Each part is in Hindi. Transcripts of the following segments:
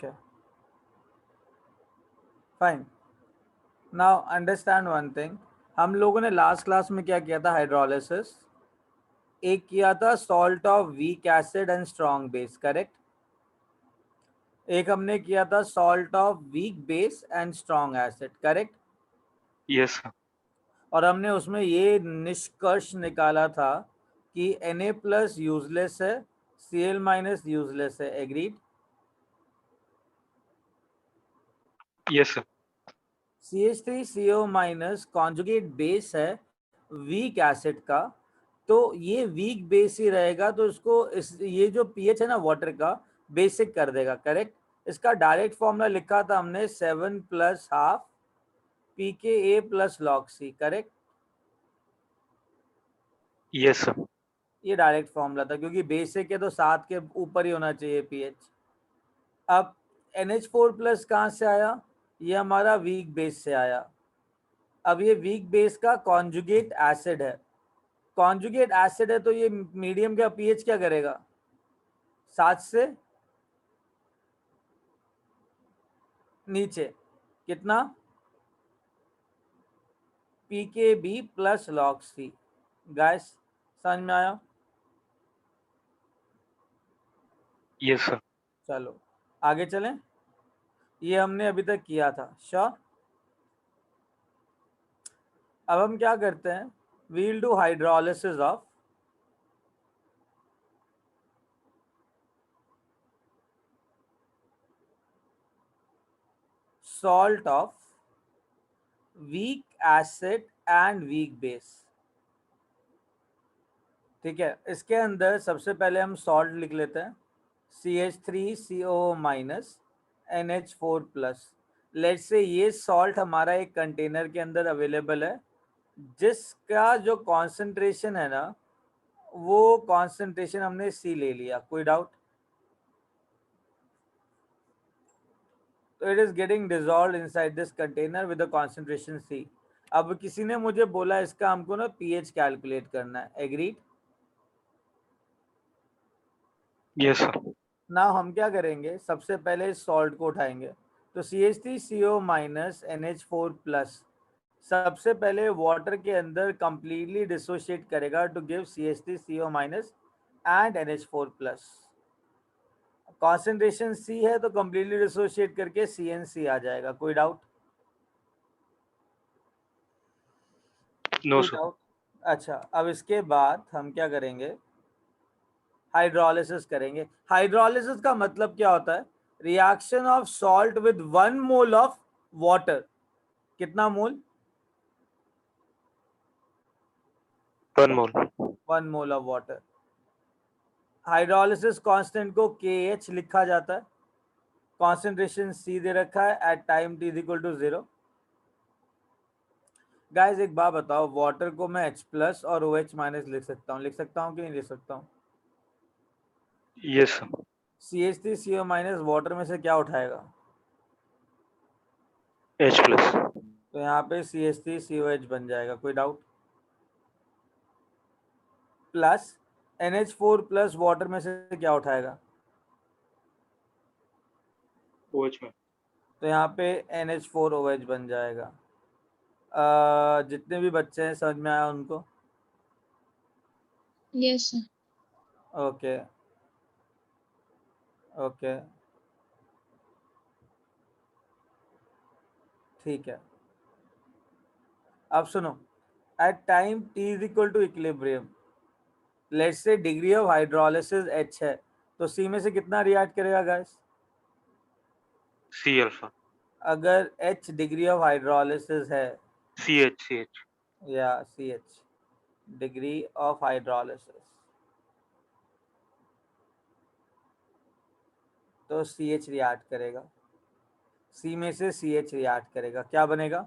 Okay, fine. Now understand one thing. हम लोगों ने लास्ट क्लास में क्या किया था? हाइड्रोलिसिस एक किया था salt of weak acid and strong base, correct? एक हमने किया था salt of weak base and strong acid, correct? Yes sir. और हमने उसमें ये निष्कर्ष निकाला था कि Na+ यूजलेस है, Cl- यूजलेस है, agreed? Yes sir. CH3CO- conjugate base है वीक एसिड का, तो ये वीक बेस ही रहेगा, तो ये जो पीएच है ना वाटर का, बेसिक कर देगा, करेक्ट? इसका डायरेक्ट फॉर्मूला लिखा था हमने 7+½ pKa+log C, correct? Yes sir. ये डायरेक्ट फॉर्मूला था क्योंकि बेसिक है तो 7 के ऊपर ही होना चाहिए पीएच। अब NH4+ कहाँ से आया? ये हमारा वीक बेस से आया। अब ये वीक बेस का कॉन्जुगेट एसिड है, कॉन्जुगेट एसिड है, तो ये मीडियम का पीएच क्या करेगा? 7 से नीचे कितना? pKb+log C। गाइस समझ में आया? Yes sir. चलो आगे चलें। ये हमने अभी तक किया था, श्योर? अब हम क्या करते हैं? We'll do hydrolysis of salt of weak acid and weak base। ठीक है, इसके अंदर सबसे पहले हम सॉल्ट लिख लेते हैं, CH3CO- NH4+। लेट्स से ये सॉल्ट हमारा एक कंटेनर के अंदर अवेलेबल है, जिसका जो कॉन्सेंट्रेशन है ना, वो कॉन्सेंट्रेशन हमने C ले लिया, कोई डाउट? तो it is getting dissolve inside this container with the concentration C। अब किसी ने मुझे बोला इसका हमको ना पीएच कैलकुलेट करना है, एग्रीड? Yes sir. ना हम क्या करेंगे, सबसे पहले इस सॉल्ट को उठाएंगे, तो CH3CO- NH4+, सबसे पहले वाटर के अंदर कंप्लीटली डिसोशिएट करेगा to give CH3CO- and NH4+। Concentration C है तो कंप्लीटली डिसोशिएट करके CnC आ जाएगा, कोई डाउट? नो कोई सर। डाउट? अच्छा, अब इसके बाद हम क्या करेंगे? हाइड्रोलिसिस करेंगे। हाइड्रोलिसिस का मतलब क्या होता है? Reaction of salt with 1 mole of water. कितना मोल? 1 मोल। 1 mole of water. Hydrolysis constant को KH लिखा जाता है, कॉन्सेंट्रेशन C दे रखा है at time t equal to 0। Guys एक बात बताओ, वाटर को मैं H+ और OH- लिख सकता हूँ कि नहीं लिख सकता हूँ? Yes sir. CH3CO- वाटर में से क्या उठाएगा? H+। तो यहाँ पे CH3COH बन जाएगा, कोई डाउट? प्लस NH4+ वाटर में से क्या उठाएगा? OH में। तो यहाँ पे NH4OH बन जाएगा। जितने भी बच्चे हैं समझ में आया उनको? Yes sir. ओके ओके, ठीक है। अब सुनो, at time t is equal to equilibrium, let's say degree of hydrolysis H है, तो C में से कितना रिएक्ट करेगा गाइस? C alpha. अगर H डिग्री ऑफ हाइड्रोलिसिस है, CH। या CH डिग्री ऑफ हाइड्रोलिसिस, तो CH रिएक्ट करेगा, C में से CH रिएक्ट करेगा, क्या बनेगा?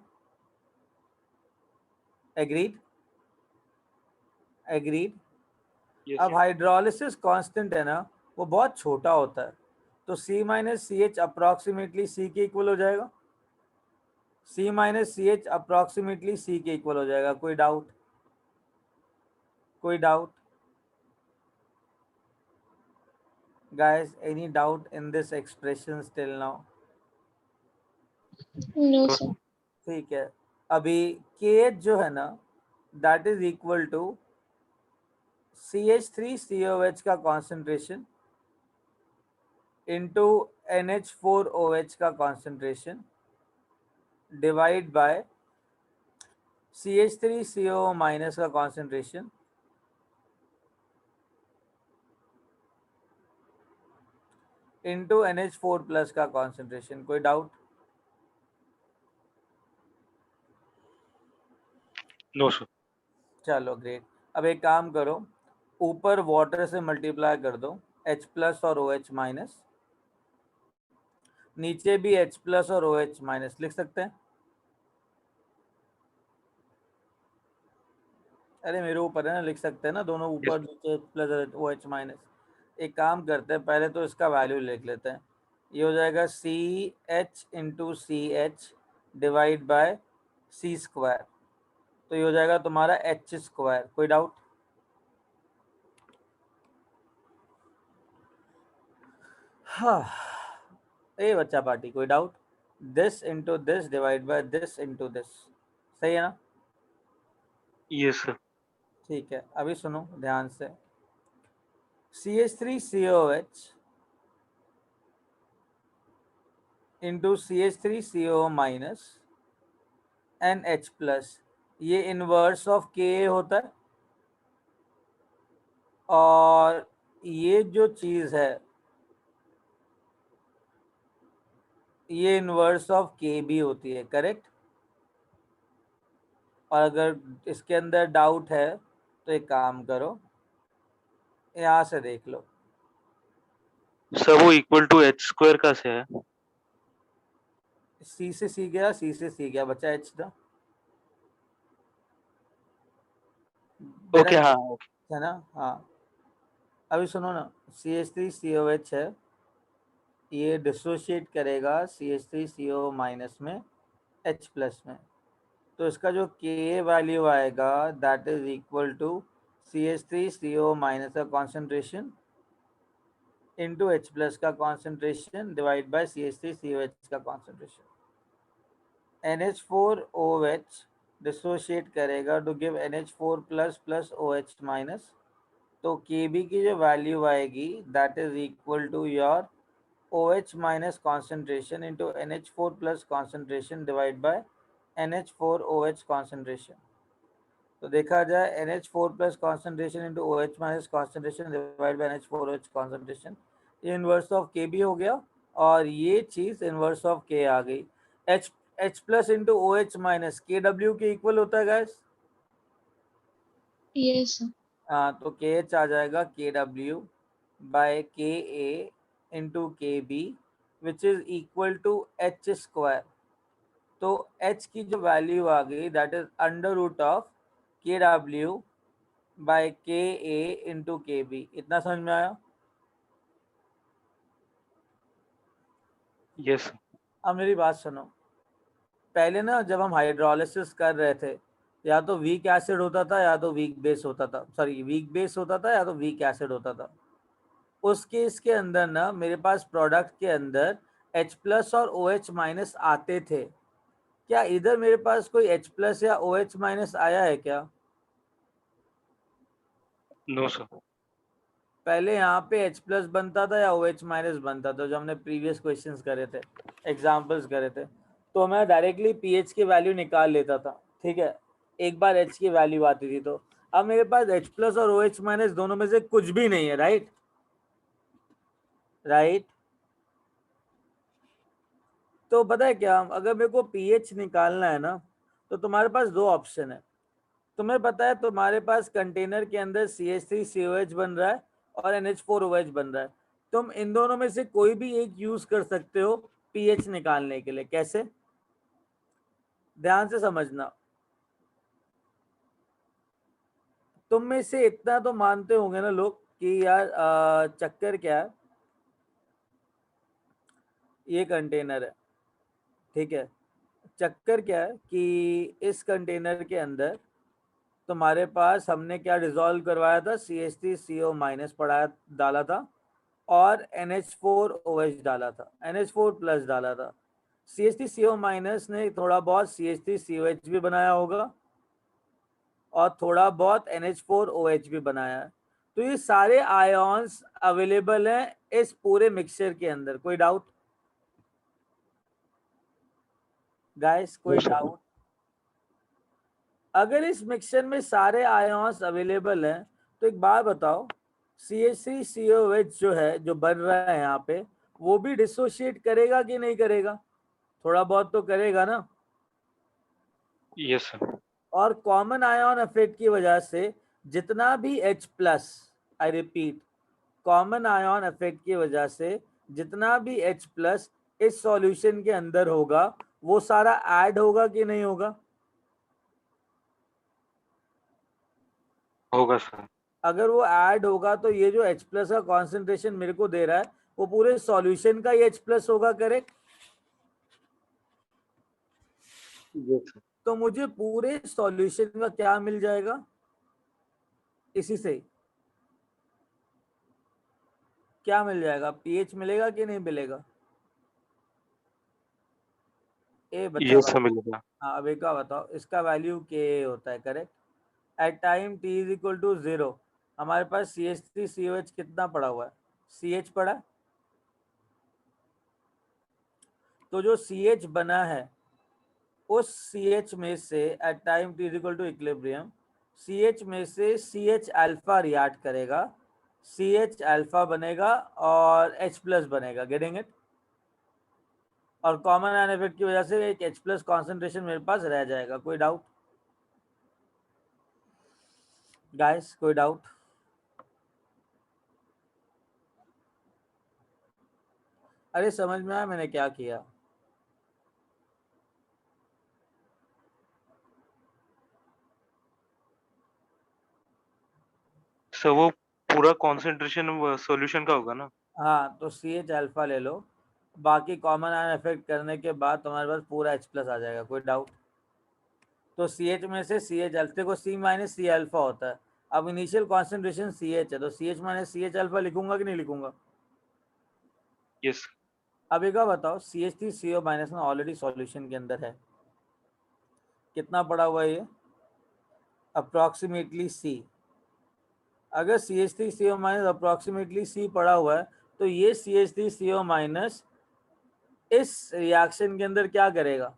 एग्रीड? एग्रीड? यस अब सर। हाइड्रोलिसिस कांस्टेंट है ना, वो बहुत छोटा होता है, तो C-CH अप्रॉक्सीमेटली C के इक्वल हो जाएगा। C-CH अप्रॉक्सीमेटली C के इक्वल हो जाएगा, कोई डाउट? कोई doubt? Guys, any doubt in this expression still now? No, No, sir. sir. ठीक है, अभी KH जो है ना, that is equal to CH3COH का concentration into NH4OH का concentration divide by CH3CO minus का concentration इंटू NH4 प्लस का कॉन्सेंट्रेशन। कोई डाउट? No, sir. चलो ग्रेट। अब एक काम करो, ऊपर वाटर से मल्टीप्लाई कर दो H प्लस और OH माइनस, नीचे भी H प्लस और OH माइनस लिख सकते हैं। अरे मेरे ऊपर है ना, लिख सकते हैं ना दोनों Yes. ऊपर नीचे प्लस OH माइनस। एक काम करते हैं, पहले तो इसका वैल्यू लिख लेते हैं। ये हो जाएगा CH into CH divide by C square, तो ये हो जाएगा तुम्हारा H स्क्वायर। कोई डाउट? हाँ, ए बच्चा पार्टी, कोई doubt? This into this divide by this into this, सही है ना? Yes, sir. ठीक है, अभी सुनो ध्यान से। CH3COH into CH3CO minus NH plus, ये इनवर्स ऑफ Ka होता है, और ये जो चीज़ है ये इनवर्स ऑफ Kb होती है, करेक्ट? और अगर इसके अंदर डाउट है तो एक काम करो, यहाँ से देख लो। सर वो इक्वल टू एच स्क्वायर का से है। C से C गया, C से C गया, बचा H था। ओके, हाँ, ओके। है ना? हाँ, अभी सुनो ना, CH3COH है, ये डिसोशिएट करेगा CH3CO माइनस में H प्लस में, तो इसका जो Ka वैल्यू आएगा that is equal to CH3CO minus का कॉन्सेंट्रेशन इंटू H प्लस का कॉन्सेंट्रेशन डिवाइड बाय CH3COH का कॉन्सेंट्रेशन। NH4OH डिसोशिएट करेगा to give NH4 plus plus OH minus, तो Kb की जो वैल्यू आएगी that is equal to your OH minus concentration into NH4 plus concentration divide by NH4OH concentration. तो देखा जाए NH4 plus concentration into OH minus concentration divide by NH4OH concentration, ये इनवर्स ऑफ Kb हो गया, और ये चीज इनवर्स ऑफ K आ गई। H plus into OH minus KW के इक्वल होता है गाइस। Yes, sir. हाँ, तो KH आ जाएगा KW by KA into KB which is equal to H square. तो H की जो वैल्यू आ गई that is under root of KW by KA into KB। इतना समझ में आया? यस। अब मेरी बात सुनो, पहले ना जब हम हाइड्रोलिसिस कर रहे थे, या तो वीक एसिड होता था या तो वीक बेस होता था, सॉरी वीक बेस होता था या तो वीक एसिड होता था। उस केस के अंदर ना मेरे पास प्रोडक्ट के अंदर H प्लस और OH माइनस आते थे। क्या इधर मेरे पास कोई H प्लस या OH माइनस आया है क्या? No sir. पहले यहाँ पे H प्लस बनता था या OH माइनस बनता था, जो हमने प्रीवियस क्वेश्चंस करे थे, एग्जाम्पल्स करे थे, तो मैं डायरेक्टली पीएच की वैल्यू निकाल लेता था। ठीक है, एक बार H की वैल्यू आती थी तो। अब मेरे पास H प्लस और OH माइनस दोनों में से कुछ भी नहीं है, राइट? राइट, तो पता है क्या, अगर मेरे को पीएच निकालना है ना, तो तुम्हारे पास दो ऑप्शन है। तुम्हें पता है तुम्हारे पास कंटेनर के अंदर CH3COH बन रहा है और NH4OH बन रहा है, तुम इन दोनों में से कोई भी एक यूज कर सकते हो पीएच निकालने के लिए। कैसे? ध्यान से समझना। तुम में से इतना तो मानते होंगे ना लोग कि यार चक्कर क्या है, ये कंटेनर है, ठीक है, चक्कर क्या है कि इस कंटेनर के अंदर तुम्हारे पास हमने क्या डिसॉल्व करवाया था, CH3CO माइनस पढ़ाया डाला था, और NH4OH डाला था, NH4 प्लस डाला था। CH3CO माइनस ने थोड़ा बहुत CH3COH भी बनाया होगा और थोड़ा बहुत NH4OH भी बनाया है। तो ये सारे आयॉन्स अवेलेबल हैं इस पूरे मिक्सचर के अंदर। कोई डाउट गाइस? कोई डाउट? अगर इस मिक्सचर में सारे आयॉन्स अवेलेबल हैं तो एक बात बताओ, CH3COH जो है, जो बन रहा है यहाँ पे, वो भी डिसोशिएट करेगा कि नहीं करेगा? थोड़ा बहुत तो करेगा ना। Yes sir. और कॉमन आयन इफेक्ट की वजह से जितना भी H plus, I repeat, common ion effect की वजह से जितना भी H प्लस इस सॉल्यूशन के अंदर होगा वो सारा ऐड होगा कि नहीं होगा? होगा सर। अगर वो ऐड होगा तो ये जो H प्लस का कॉन्सेंट्रेशन मेरे को दे रहा है वो पूरे सॉल्यूशन का ही H प्लस होगा, करेक्ट? Yes sir. तो मुझे पूरे सॉल्यूशन का क्या मिल जाएगा इसी से? क्या मिल जाएगा? पीएच मिलेगा कि नहीं मिलेगा? ए बच्चा यस भाई, सर मिलेगा। हाँ अब एक का बताओ, इसका वैल्यू के होता है, correct? At time t is equal to 0 हमारे पास CH3COH कितना पड़ा हुआ है? CH पड़ा है। तो जो CH बना है उस CH में से at time t is equal to equilibrium, CH में से CH अल्फा रिएक्ट करेगा, CH अल्फा बनेगा और H प्लस बनेगा, गेटिंग इट? और कॉमन आयन इफेक्ट की वजह से एक H प्लस कॉन्सेंट्रेशन मेरे पास रह जाएगा। कोई डाउट गाइस? कोई डाउट? अरे समझ में आया मैंने क्या किया? सर वो पूरा कंसंट्रेशन सॉल्यूशन का होगा ना? हाँ, तो CH अल्फा ले लो, बाकी कॉमन आयन इफेक्ट करने के बाद तुम्हारे पास पूरा H प्लस आ जाएगा। कोई डाउट? तो CH में से CH अल्फा को C माइनस सी अल्फा होता है। अब इनिशियल कॉन्सेंट्रेशन CH है तो CH माइनस CH अल्फा लिखूंगा कि नहीं लिखूंगा? यस। अब एक बार बताओ, CH3CO माइनस में ऑलरेडी सॉल्यूशन के अंदर है, कितना पड़ा हुआ है ये? Approximately C। अगर CH3CO माइनस अप्रॉक्सीमेटली C पड़ा हुआ है तो ये CH3CO माइनस इस रिएक्शन के अंदर क्या करेगा?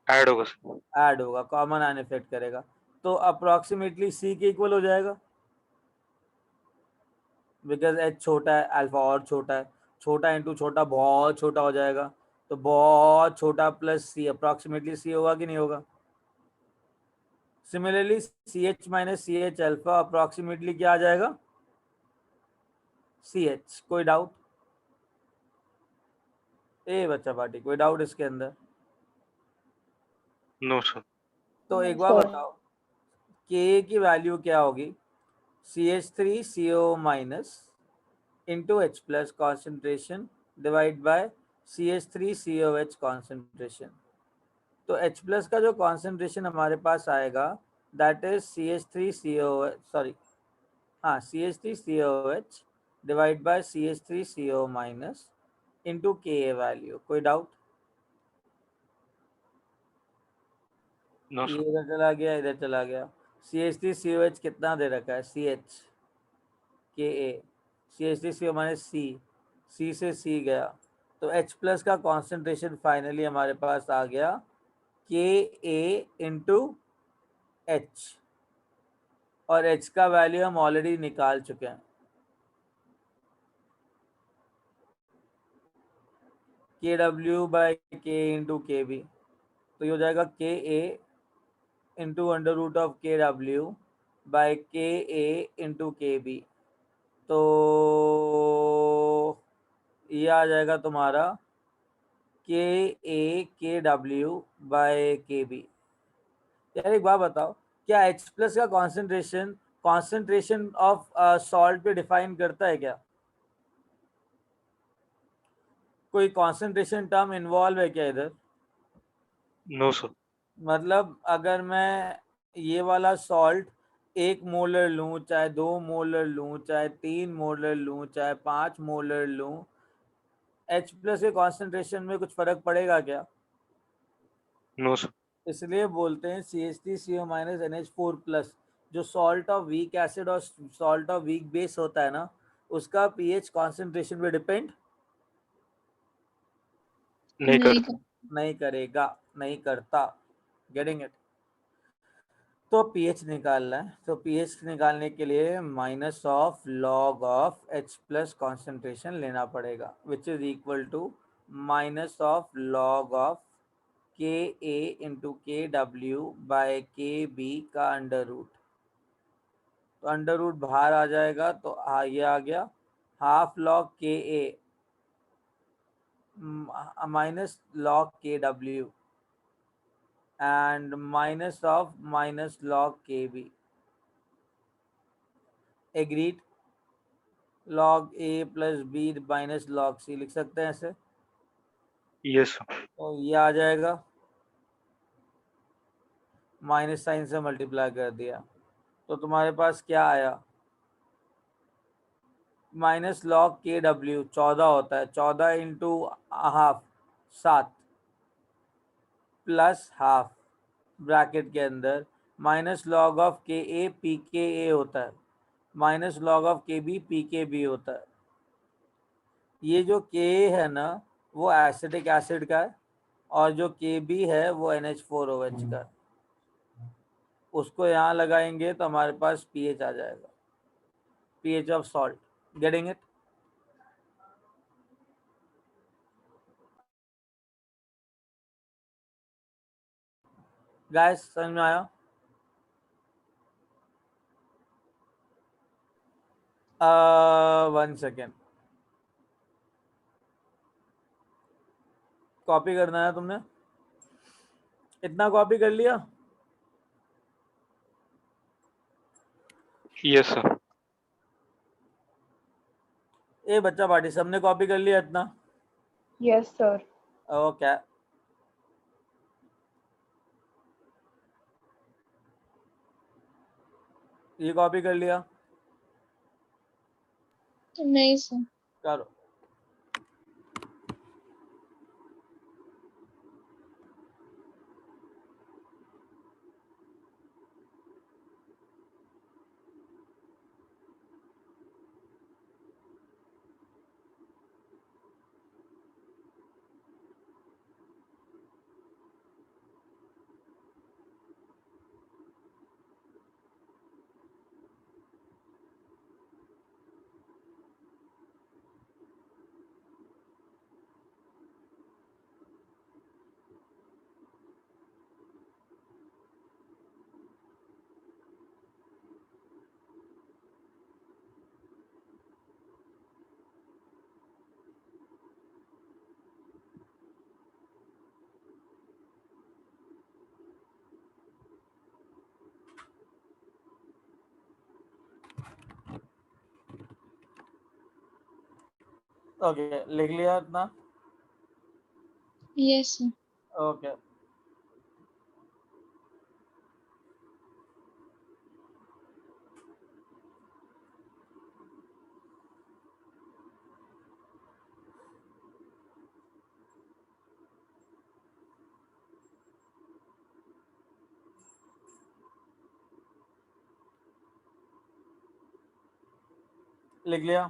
ऐड होगा सर। ऐड होगा, कॉमन आयन इफेक्ट करेगा। तो अप्रॉक्सीमेटली C के इक्वल हो जाएगा, बिकॉज H छोटा है, अल्फा और छोटा है, छोटा इंटू छोटा बहुत छोटा हो जाएगा, तो बहुत छोटा प्लस C अप्रॉक्सीमेटली C होगा कि नहीं होगा? Similarly CH minus CH alpha approximately क्या आ जाएगा? CH। कोई डाउट? ए बच्चा पार्टी, कोई डाउट इसके अंदर? No sir. तो एक बार बताओ, K की वैल्यू क्या होगी? CH3CO minus into H plus concentration divide by CH3COH concentration. तो H प्लस का जो कॉन्सेंट्रेशन हमारे पास आएगा दैट इज CH3COH, सॉरी, हाँ CH3COH divide by CH3CO minus into Ka value. कोई डाउट? नो ये सर। इधर चला गया, इधर चला गया। CH3COH कितना दे रखा है? CH, Ka, CH3CO minus C से C गया, तो H प्लस का कॉन्सेंट्रेशन फाइनली हमारे पास आ गया Ka इंटू H, और H का वैल्यू हम ऑलरेडी निकाल चुके हैं, KW by K into KB। तो ये हो जाएगा Ka इंटू under root of KW by Ka into KB। तो ये आ जाएगा तुम्हारा KA/KW बाय KB। यार एक बात बताओ, क्या H प्लस का कॉन्सेंट्रेशन कॉन्सेंट्रेशन ऑफ सॉल्ट पे डिफाइन करता है क्या? कोई कॉन्सेंट्रेशन टर्म इन्वॉल्व है क्या इधर? No sir. मतलब अगर मैं ये वाला सॉल्ट 1 मोलर लूं, चाहे 2 मोलर लूं, चाहे 3 मोलर लूं, चाहे 5 मोलर लूं, H प्लस के कॉन्सेंट्रेशन में कुछ फर्क पड़ेगा क्या? No sir. इसलिए बोलते हैं CH3CO माइनस NH4 प्लस। जो सॉल्ट ऑफ वीक एसिड और सॉल्ट ऑफ वीक बेस होता है ना, उसका पीएच कॉन्सेंट्रेशन पे डिपेंड नहीं नहीं करता। नहीं करेगा, नहीं करता। Getting it? तो पीएच निकालना है, तो पीएच निकालने के लिए minus of log of H plus concentration लेना पड़ेगा, which is equal to minus of log of K A into K W by K B का अंडर रूट। तो अंडर रूट बाहर आ जाएगा, तो ये आ गया हाफ लॉग के ए minus log kw and minus log kb. Agreed? log a plus b minus log c लिख सकते हैं ऐसे। Yes sir. तो ये आ जाएगा, माइनस साइन से मल्टीप्लाई कर दिया, तो तुम्हारे पास क्या आया? माइनस log kw 14 होता है, 14 into half 7 plus half bracket के अंदर minus log of K A P के ए होता है, minus log of K B P के बी होता है। ये जो के ए है ना, वो एसिटिक एसिड का है, और जो के बी है वो NH4OH का है। उसको यहाँ लगाएंगे तो हमारे पास पीएच आ जाएगा, pH of salt. Getting it? Guys समझ में आया? 1 सेकेंड, कॉपी करना है तुमने? इतना कॉपी कर लिया? Yes sir. ए बच्चा पार्टी, सबने कॉपी कर लिया इतना? Yes, sir. ओके। ये कॉपी कर लिया? नहीं सर। करो। ओके, लिख लिया इतना? Yes, sir. ओके। लिख लिया?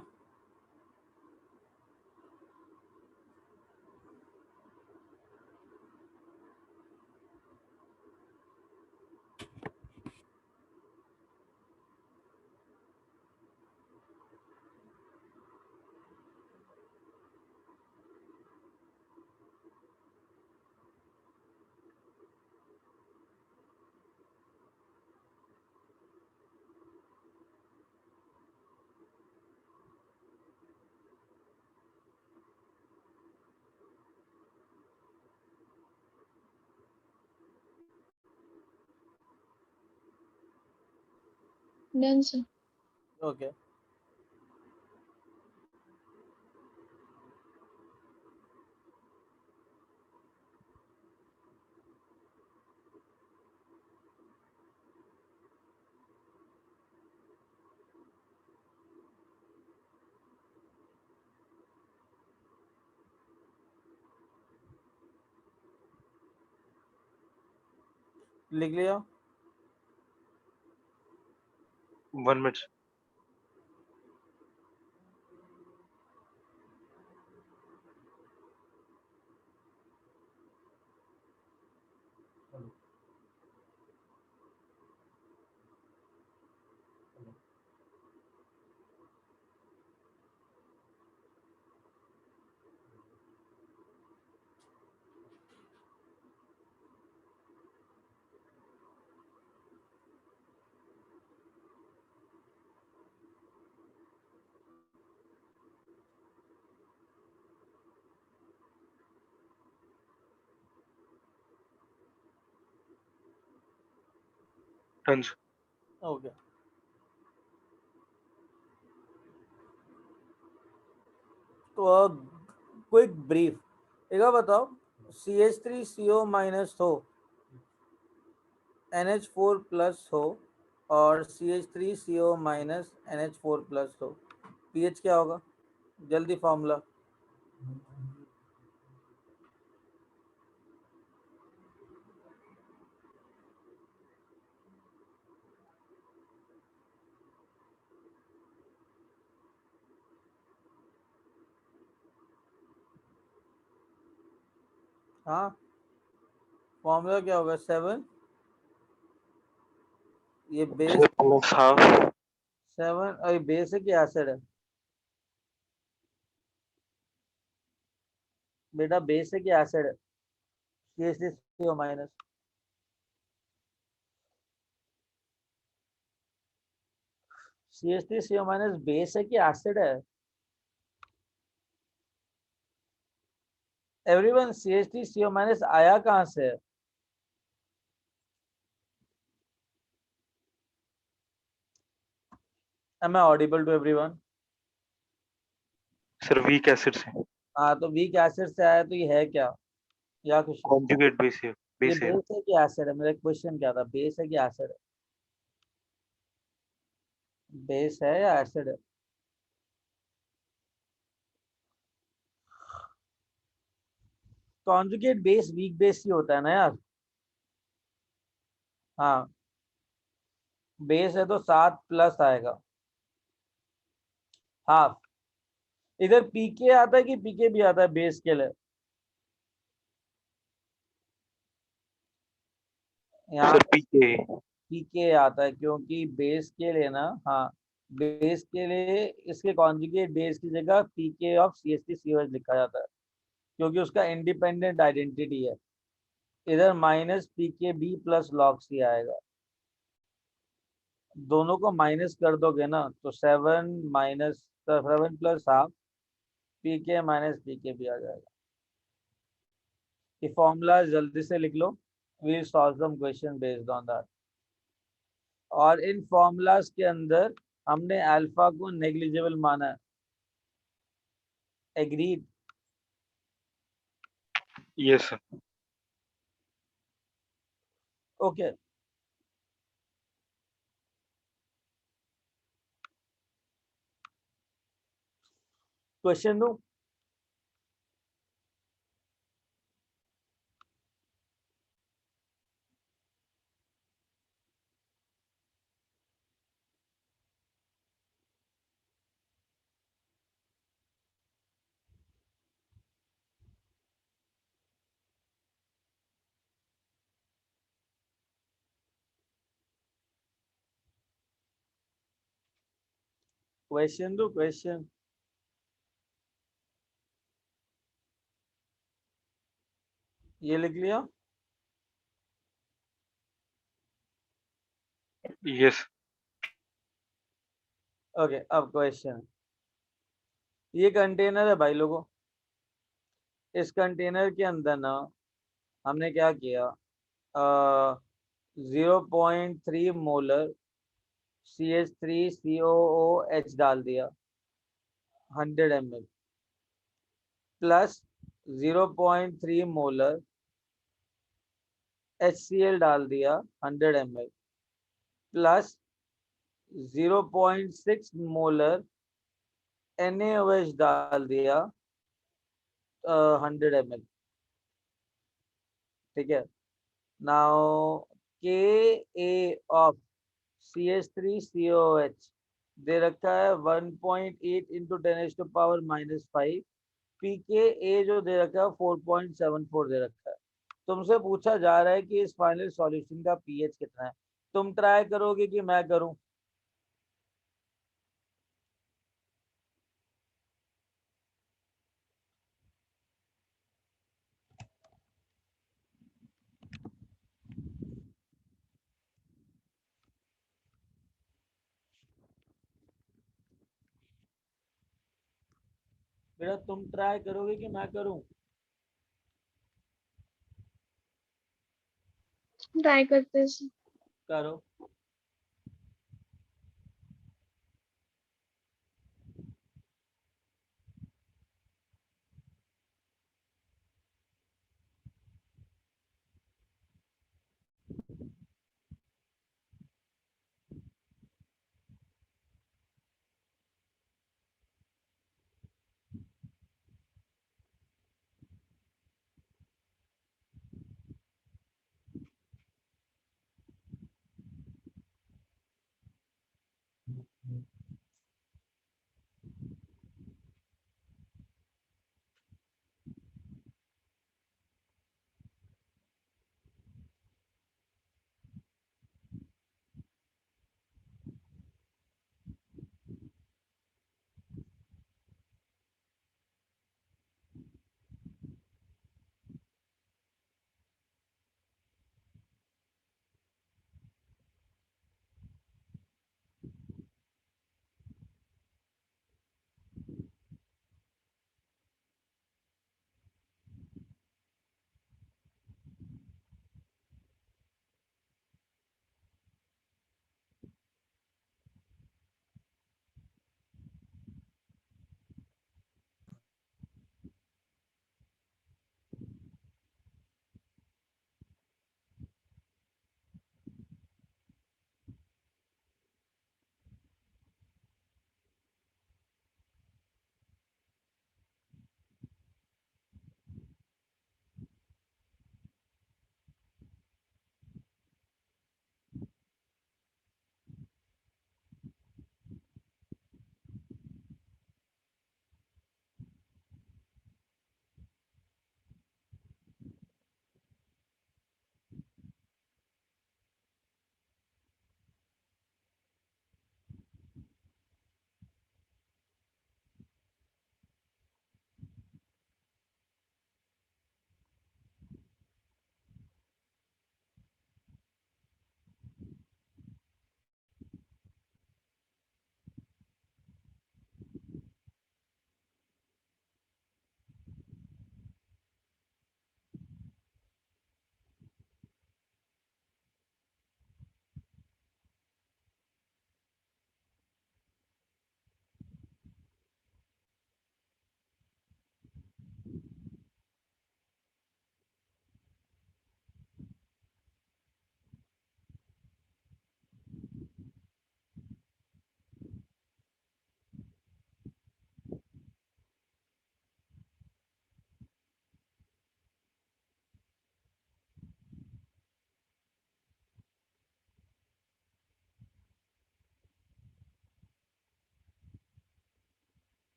Done, sir. ओके। लिख लिया? 1 minute. Done, sir. ओके, तो क्विक ब्रीफ एक बार बताओ, CH3CO माइनस हो, NH4 प्लस हो और CH3CO माइनस NH4 प्लस हो, पीएच क्या होगा? जल्दी फॉर्मूला। हाँ, फॉर्मूला क्या होगा? 7, ये बेस 4 plus half. 7, और ये बेस है कि एसिड है बेटा? बेस है कि एसिड है? CH3CO minus, CH3CO minus base है कि एसिड है? एवरीवन, CH3CO माइनस आया कहाँ से है? Am I audible to everyone? Sir, weak acid से. हाँ, तो वीक एसिड से आया, तो ये है क्या? या कुछ Conjugate base है. ये Base है. बेस है कि एसिड है? मेरा क्वेश्चन क्या था, बेस है कि एसिड है? बेस है या एसिड है? कॉन्जुगेट बेस वीक बेस ही होता है ना यार। हाँ, बेस है तो 7 प्लस आएगा, हाफ। इधर पीके आता है कि पीके भी आता है बेस के लिए? यहाँ Sir, PK. पीके आता है क्योंकि बेस के लिए ना, हाँ, बेस के लिए इसके कॉन्जुगेट बेस की जगह पीके ऑफ CH3COH लिखा जाता है, क्योंकि उसका इंडिपेंडेंट आइडेंटिटी है। इधर minus PKB plus log C आएगा, दोनों को माइनस कर दोगे ना तो 7 plus half PK minus PKB आ जाएगा। ये फॉर्मूला जल्दी से लिख लो, we'll solve some question based on that. और इन फॉर्मूलाज के अंदर हमने अल्फा को नेग्लिजिबल माना है, agreed? Yes, sir. Okay, question दो। क्वेश्चन दो, क्वेश्चन। ये लिख लिया? Yes. ओके, अब क्वेश्चन। ये कंटेनर है भाई लोगों, इस कंटेनर के अंदर ना हमने क्या किया, 0.3 मोलर CH3COOH डाल दिया 100 ml, प्लस 0.3 मोलर HCl डाल दिया 100 ml, प्लस 0.6 मोलर NaOH डाल दिया 100 ml। ठीक है, नाउ Ka ऑफ CH3COOH दे रखा है 1.8 इंटू 10⁻⁻5। pKa जो दे रखा है 4.74 दे रखा है। तुमसे पूछा जा रहा है कि इस फाइनल सॉल्यूशन का पीएच कितना है। तुम ट्राई करोगे कि मैं करूं? बेटा तुम ट्राई करोगे कि मैं करूं? ट्राई करते हैं सर। करो।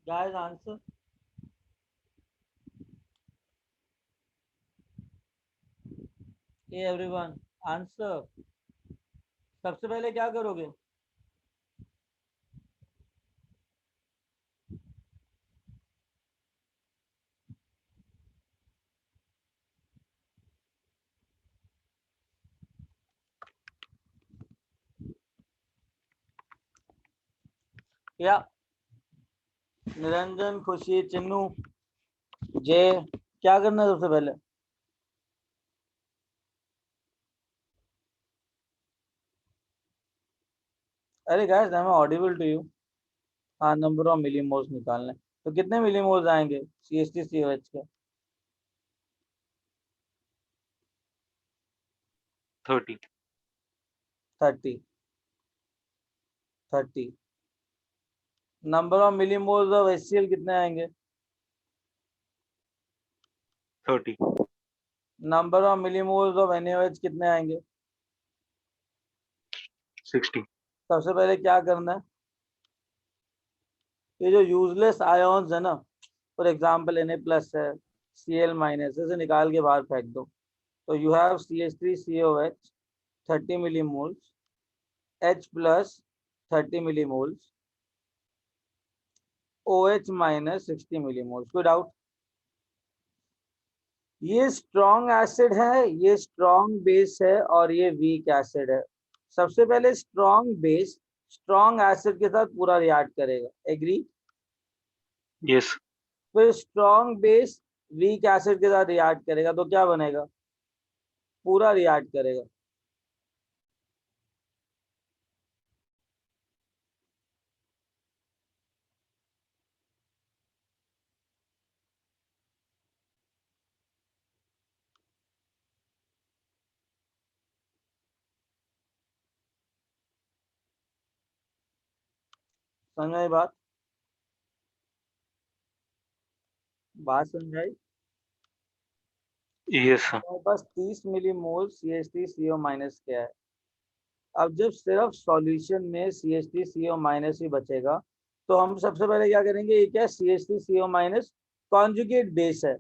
guys answer. Hey everyone, answer. सबसे पहले क्या करोगे? या निरंजन, खुशी, चिन्नू, जय, क्या करना है सबसे पहले? अरे guys, I am audible to you. हाँ, नंबर ऑफ मिलीमोल्स निकालने, तो कितने मिलीमोल्स आएंगे CH3 COH के? 30. 30 30। Number of millimoles of HCl कितने आएंगे? 30. Number of millimoles of NaOH कितने आएंगे? 60. सबसे पहले क्या करना है? ये जो यूजलेस आयोन्स है ना, फॉर एग्जांपल Na+ है, Cl- इसे निकाल के बाहर फेंक दो। तो you have CH3 COH 30 millimoles, H+ 30 millimoles, OH- 60 millimoles. कोई डाउट? ये स्ट्रॉन्ग एसिड है, ये स्ट्रॉन्ग बेस है, और ये वीक एसिड है। सबसे पहले स्ट्रॉन्ग बेस स्ट्रॉन्ग एसिड के साथ पूरा रिएक्ट करेगा, एग्री? Yes. फिर स्ट्रॉन्ग बेस वीक एसिड के साथ रिएक्ट करेगा, तो क्या बनेगा? पूरा रिएक्ट करेगा। समझाई बात समझाई? Yes, sir. हमारे पास 30 मिलीमोल CH3CO- क्या है? अब जब सिर्फ सॉल्यूशन में CH3CO- ही बचेगा, तो हम सबसे पहले क्या करेंगे? ये क्या? CH3CO- कॉन्जुगेट बेस है।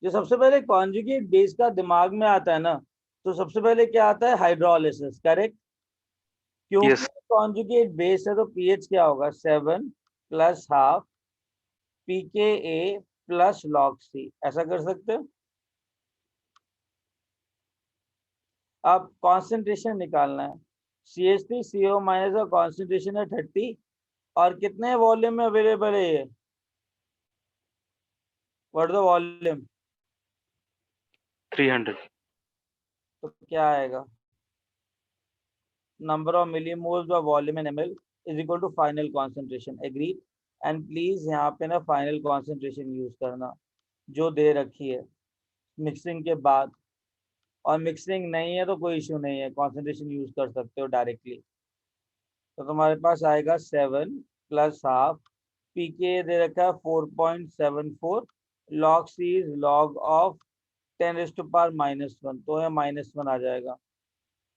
जो सबसे पहले कॉन्जुगेट बेस का दिमाग में आता है ना, तो सबसे पहले क्या आता है? Hydrolysis, correct? क्योंकि Yes. कॉन्जुगेट बेस है तो पीएच क्या होगा? 7 + ½ pKa + log C। ऐसा कर सकते हो? अब कॉन्सेंट्रेशन निकालना है। CH3CO- का कॉन्सेंट्रेशन है 30, और कितने वॉल्यूम में अवेलेबल है ये? What the volume? 300. तो क्या आएगा? नंबर ऑफ मिलीमोल्स और volume in ml is equal to final concentration, agree? And please यहाँ पे ना फाइनल कॉन्सेंट्रेशन यूज करना, जो दे रखी है मिक्सिंग के बाद। और मिक्सिंग नहीं है तो कोई इशू नहीं है, कॉन्सेंट्रेशन यूज कर सकते हो डायरेक्टली। तो तुम्हारे पास आएगा 7 + ½ पीके दे रखा है 4.74, log C is log of 10⁻⁻1, तो ये -1 आ जाएगा।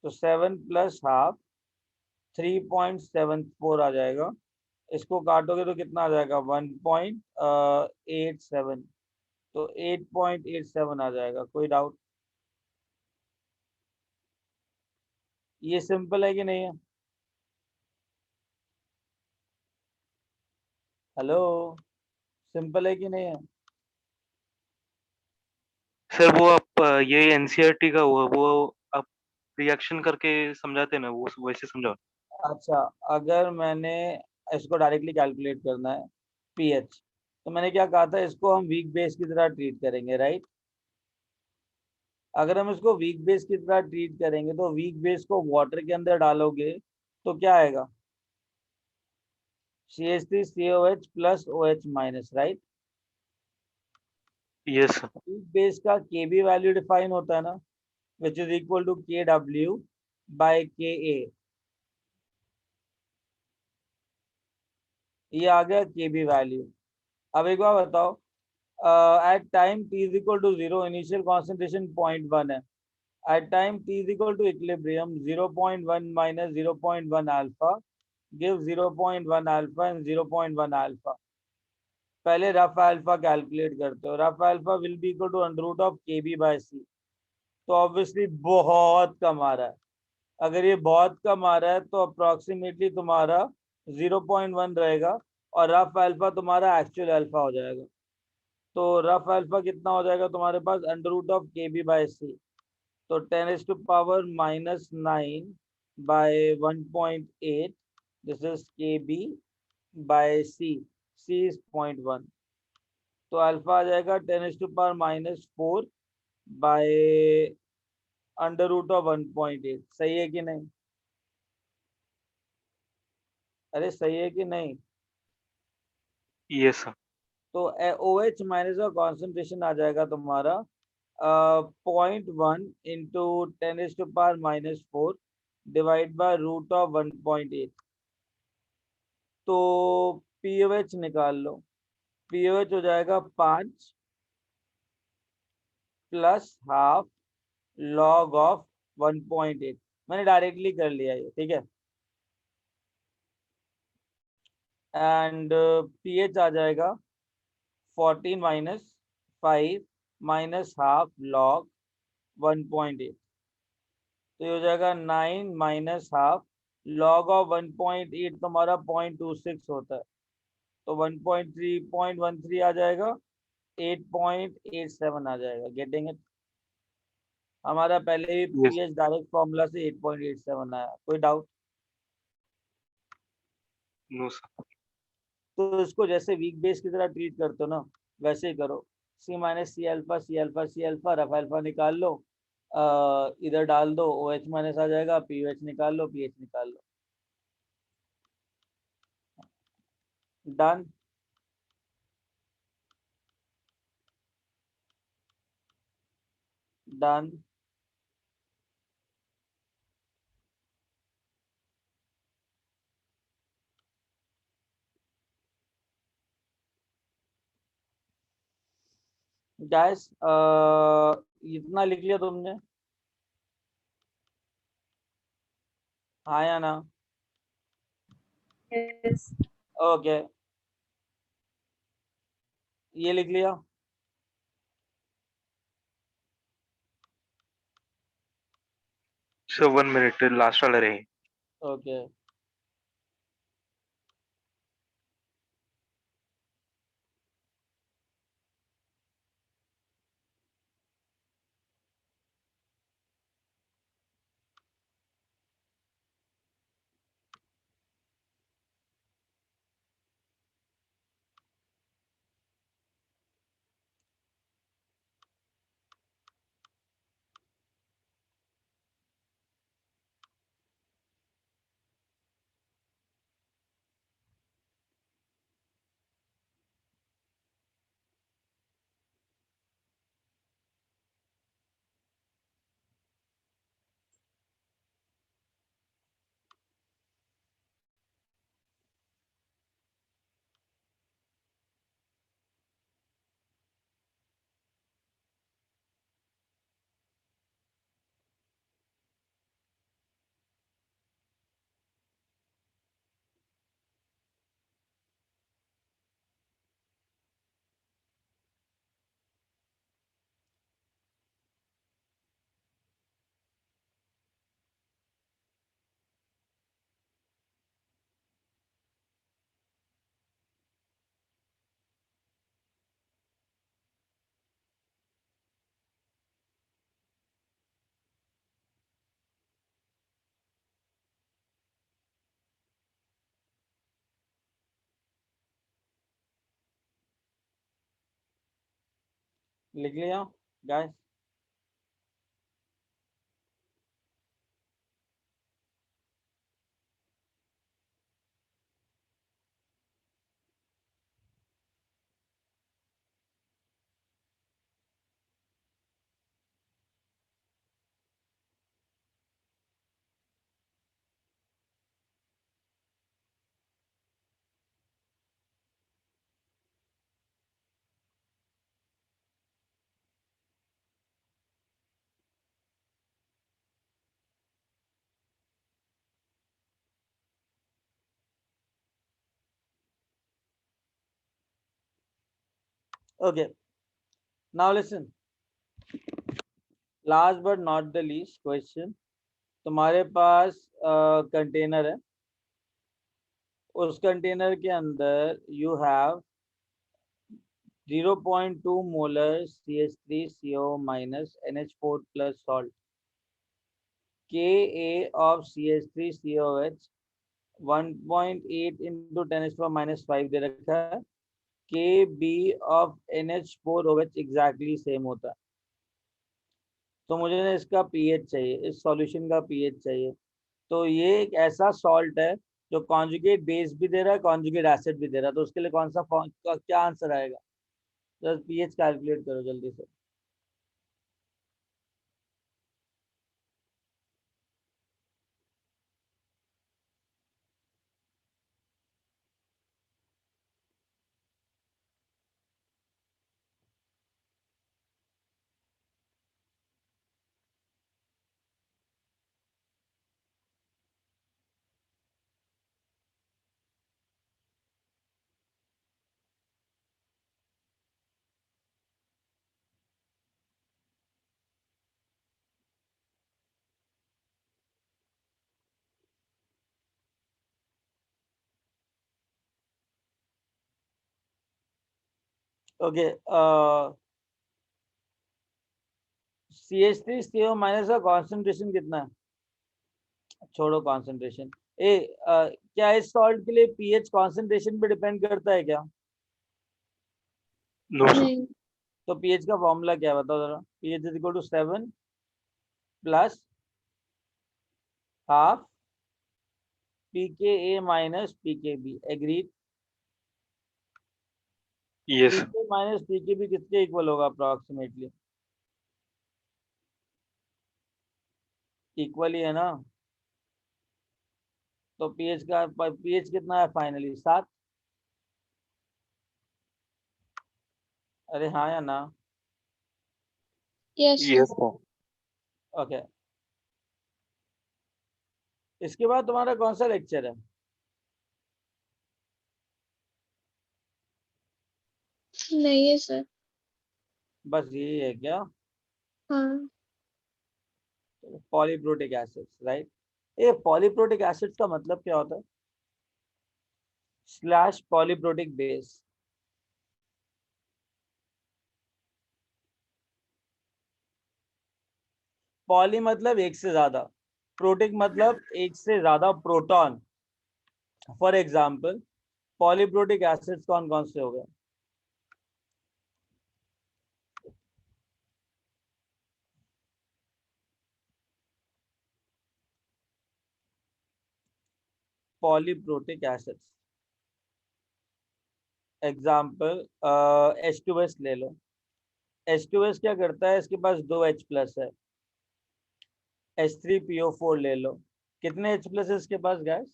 तो 7 + ½ 3.74 आ जाएगा। इसको काटोगे तो कितना आ जाएगा? 1.87। तो 8.87 आ जाएगा। कोई डाउट? ये सिंपल है कि नहीं है? हेलो, सिंपल है कि नहीं है? सर वो आप ये एनसीईआरटी का हुआ वो आप रिएक्शन करके समझाते ना वो वैसे समझाओ. अच्छा, अगर मैंने इसको डायरेक्टली कैलकुलेट करना है पीएच, तो मैंने क्या कहा था? इसको हम वीक बेस की तरह ट्रीट करेंगे, राइट? अगर हम इसको वीक बेस की तरह ट्रीट करेंगे तो वीक बेस को वाटर के अंदर डालोगे तो क्या आएगा? CH3COH + OH-, right? Yes, sir. Weak base का Kb वैल्यू डिफाइन होता है ना, विच इज इक्वल टू Kw/Ka। ये आ गया Kb वैल्यू। अब एक बार बताओ, at time t is equal to 0, initial concentration 0.1 है। At time t is equal to equilibrium, 0.1 - 0.1 alpha gives 0.1 alpha and 0.1 alpha. पहले रफ अल्फा कैलकुलेट करते हो। Rough alpha will be equal to under root of K B by C. तो ऑब्वियसली बहुत कम आ रहा है। अगर ये बहुत कम आ रहा है तो अप्रोक्सीमेटली तुम्हारा 0.1 रहेगा और रफ अल्फा तुम्हारा एक्चुअल अल्फा हो जाएगा। तो रफ अल्फा कितना हो जाएगा तुम्हारे पास, under root of K B by C. तो 10⁻⁻9 बाय 1.8, दिस इज के B by C. C is 0.1, तो अल्फा आ जाएगा 10⁻⁻4 बाय अंडर रूट ऑफ 1.8। सही है कि नहीं? अरे सही है कि नहीं? Yes sir. तो ओ एच माइनस का कॉन्सेंट्रेशन आ जाएगा तुम्हारा 0.1 into 10⁻⁻4 divide by root of 1.8। तो पी ओ एच निकाल लो। पी ओ एच हो जाएगा 5 प्लस हाफ लॉग ऑफ 1.8। मैंने डायरेक्टली कर लिया ये, ठीक है। एंड पी एच आ जाएगा 14 माइनस 5 माइनस हाफ लॉग 1.8। तो ये हो जाएगा 9 माइनस हाफ लॉग ऑफ 1.8 तुम्हारा 0.26 होता है। तो 1.3 आ जाएगा, 8.87 आ जाएगा। Getting it? हमारा पहले ही यस। पीएच डायरेक्ट फॉर्मूला से 8.87 आया। कोई डाउट? No sir. तो इसको जैसे वीक बेस की तरह ट्रीट करते हो ना, वैसे ही करो। C minus C alpha, C alpha C alpha, rough alpha निकाल लो, इधर डाल दो, ओ एच माइनस आ जाएगा, पी एच निकाल लो, पी एच निकाल लो। डन। डन। गैस इतना लिख लिया तुमने? हाँ या ना? Yes. ओके, ये लिख लिया। सर 1 मिनट, लास्ट वाला रहे। ओके, लिख लिया gas? Okay, now listen, last but not the least question, तुम्हारे पास कंटेनर है, उस कंटेनर के अंदर you have 0.2 molar CH3CO minus NH4 plus salt. Ka of CH3COH 1.8 into 10⁻⁻5 दे रखा है. Kb of NH4OH exactly same होता है. तो मुझे ना इसका पीएच चाहिए, इस सॉल्यूशन का पीएच चाहिए. तो ये एक ऐसा सॉल्ट है जो कॉन्जुगेट बेस भी दे रहा है, कॉन्जुगेट एसिड भी दे रहा है. तो उसके लिए कौन सा क्या आंसर आएगा? जस्ट पीएच कैलकुलेट करो जल्दी से. ओके, CH3CO माइनस का कॉन्सेंट्रेशन कितना है? छोड़ो कॉन्सेंट्रेशन. क्या इस सॉल्ट के लिए पीएच कॉन्सेंट्रेशन पे डिपेंड करता है क्या? No sir. नहीं. तो पीएच का फॉर्मूला क्या है बताओ जरा. PH is equal to 7 plus half pKa minus pKb. Agreed? Yes. pK minus pKb किसके इक्वल होगा अप्रोक्सीमेटली? इक्वल ही है ना. तो पीएच कितना है फाइनली? 7. अरे हाँ या ना? Yes yes sir. Sir. Okay, इसके बाद तुम्हारा कौन सा लेक्चर है? नहीं है सर. बस यही है क्या? हाँ. Polyprotic acids, right? ये पॉलीप्रोटिक एसिड्स का मतलब क्या होता है? Slash polyprotic base. पॉली मतलब एक से ज्यादा, प्रोटिक मतलब एक से ज्यादा proton. For example polyprotic acids कौन कौन से हो गए? पॉलीप्रोटिक एसिड्स एग्जाम्पल H2S ले लो. H2S क्या करता है? इसके पास 2 H प्लस है. H3PO4 ले लो. कितने H प्लस है इसके पास गैस?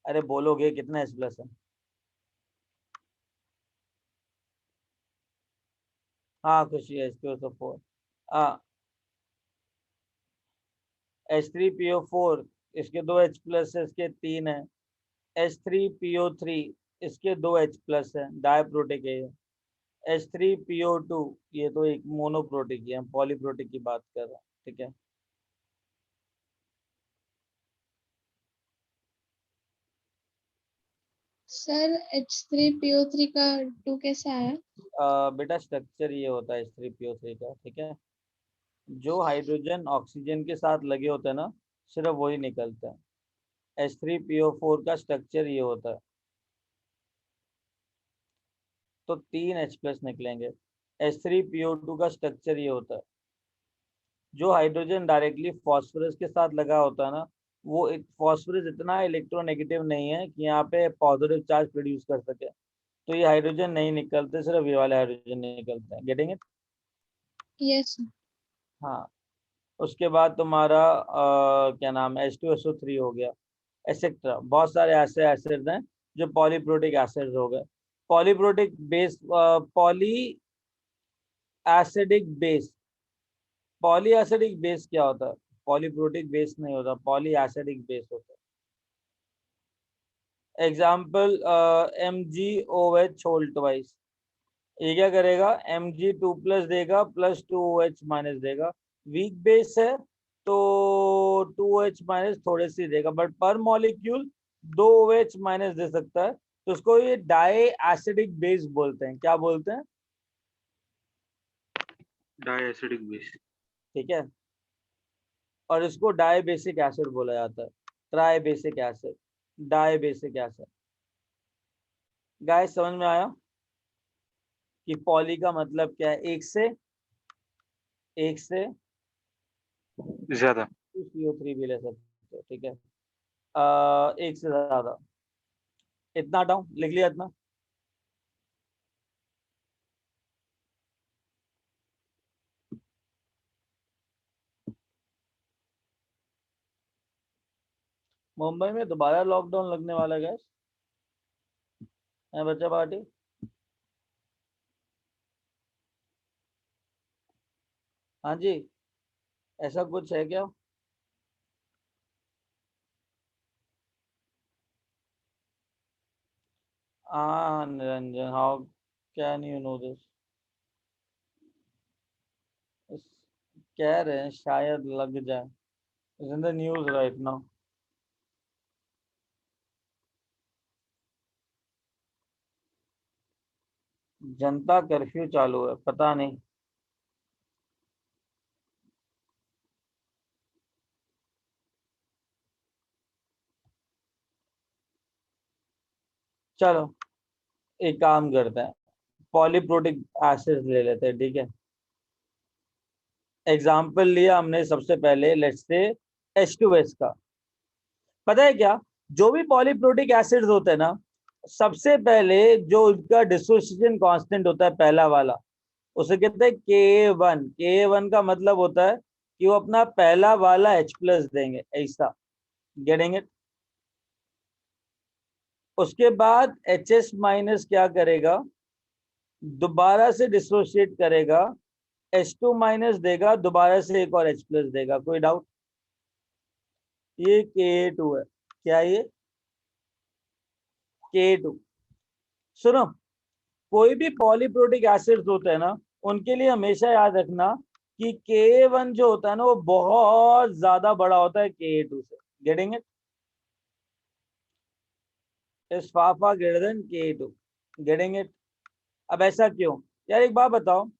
अरे बोलोगे कितने H प्लस है? हाँ खुशी है. H2SO4. हाँ, H3PO4 इसके 2 H प्लस है, इसके 3 है. H3PO3 इसके 2 H प्लस है, डायप्रोटिक है ये. H3PO2 ये तो एक मोनोप्रोटिक है, हम पॉलीप्रोटिक की बात कर रहे हैं. ठीक है. सर H3PO3 का 2 कैसे आया? बेटा स्ट्रक्चर ये होता है H3PO3 का. ठीक है, जो हाइड्रोजन ऑक्सीजन के साथ लगे होते हैं ना, सिर्फ वही निकलता है. H3PO4 का स्ट्रक्चर ये होता है. तो 3 H प्लस निकलेंगे. H3PO2 का स्ट्रक्चर ये होता है. जो हाइड्रोजन डायरेक्टली फॉस्फोरस के साथ लगा होता है ना, वो एक फॉस्फोरस इतना इलेक्ट्रोनेगेटिव नहीं है कि यहाँ पे पॉजिटिव चार्ज प्रोड्यूस कर सके. तो ये हाइड्रोजन नहीं निकलते, सिर्फ ये वाले हाइड्रोजन निकलते हैं. Getting it? यस. हाँ. उसके बाद तुम्हारा क्या नाम है, H2SO3 हो गया, एक्सेट्रा. बहुत सारे ऐसे एसिड्स हैं जो पॉलीप्रोटिक एसिड्स हो गए. Polyprotic base, poly acidic base. Poly acidic base क्या होता है? पॉलीप्रोटिक बेस नहीं होता, पॉली एसिडिक बेस होता है. एग्जाम्पल MgOH होल ट्वाइस, ये क्या करेगा, Mg2+ देगा प्लस 2OH माइनस देगा। वीक बेस है तो 2OH माइनस थोड़े सी देगा, बट पर मॉलिक्यूल 2OH माइनस दे सकता है, तो उसको ये डाई एसिडिक बेस बोलते हैं। क्या बोलते हैं? Diacidic base. ठीक है, और इसको डाई बेसिक एसिड बोला जाता है, tribasic acid, dibasic acid. Guys समझ में आया कि पॉली का मतलब क्या है? एक से ज्यादा। CO3 भी ले सकते हो, ठीक है। एक से ज्यादा, इतना डाउन लिख लिया इतना। मुंबई में दोबारा लॉकडाउन लगने वाला है गैस, है बच्चा पार्टी? हाँ जी, ऐसा कुछ है क्या? हाँ Niranjan, how can you know this? कह रहे हैं शायद लग जाए, is in the news right now. Janata curfew चालू है, पता नहीं। चलो एक काम करते हैं, पॉलीप्रोटिक एसिड ले लेते हैं, ठीक है। एग्जाम्पल लिया हमने सबसे पहले, लेट्स से H2S का। पता है क्या, जो भी पॉलीप्रोटिक एसिड्स होते हैं ना, सबसे पहले जो उनका डिसोसिएशन कांस्टेंट होता है पहला वाला, उसे कहते हैं Ka1। Ka1 का मतलब होता है कि वो अपना पहला वाला H+ देंगे, ऐसा। Getting it? उसके बाद HS- क्या करेगा, दोबारा से डिसोशिएट करेगा, H2- देगा, दोबारा से एक और H+ देगा। कोई डाउट? ये Ka2 है। क्या ये Ka2? सुनो, कोई भी पॉलीप्रोटिक एसिड्स होते हैं ना, उनके लिए हमेशा याद रखना कि Ka1 जो होता है ना, वो बहुत ज्यादा बड़ा होता है Ka2 से। Getting it? Is far far greater than Ka2। Getting it? अब ऐसा क्यों यार, एक बात बताओ,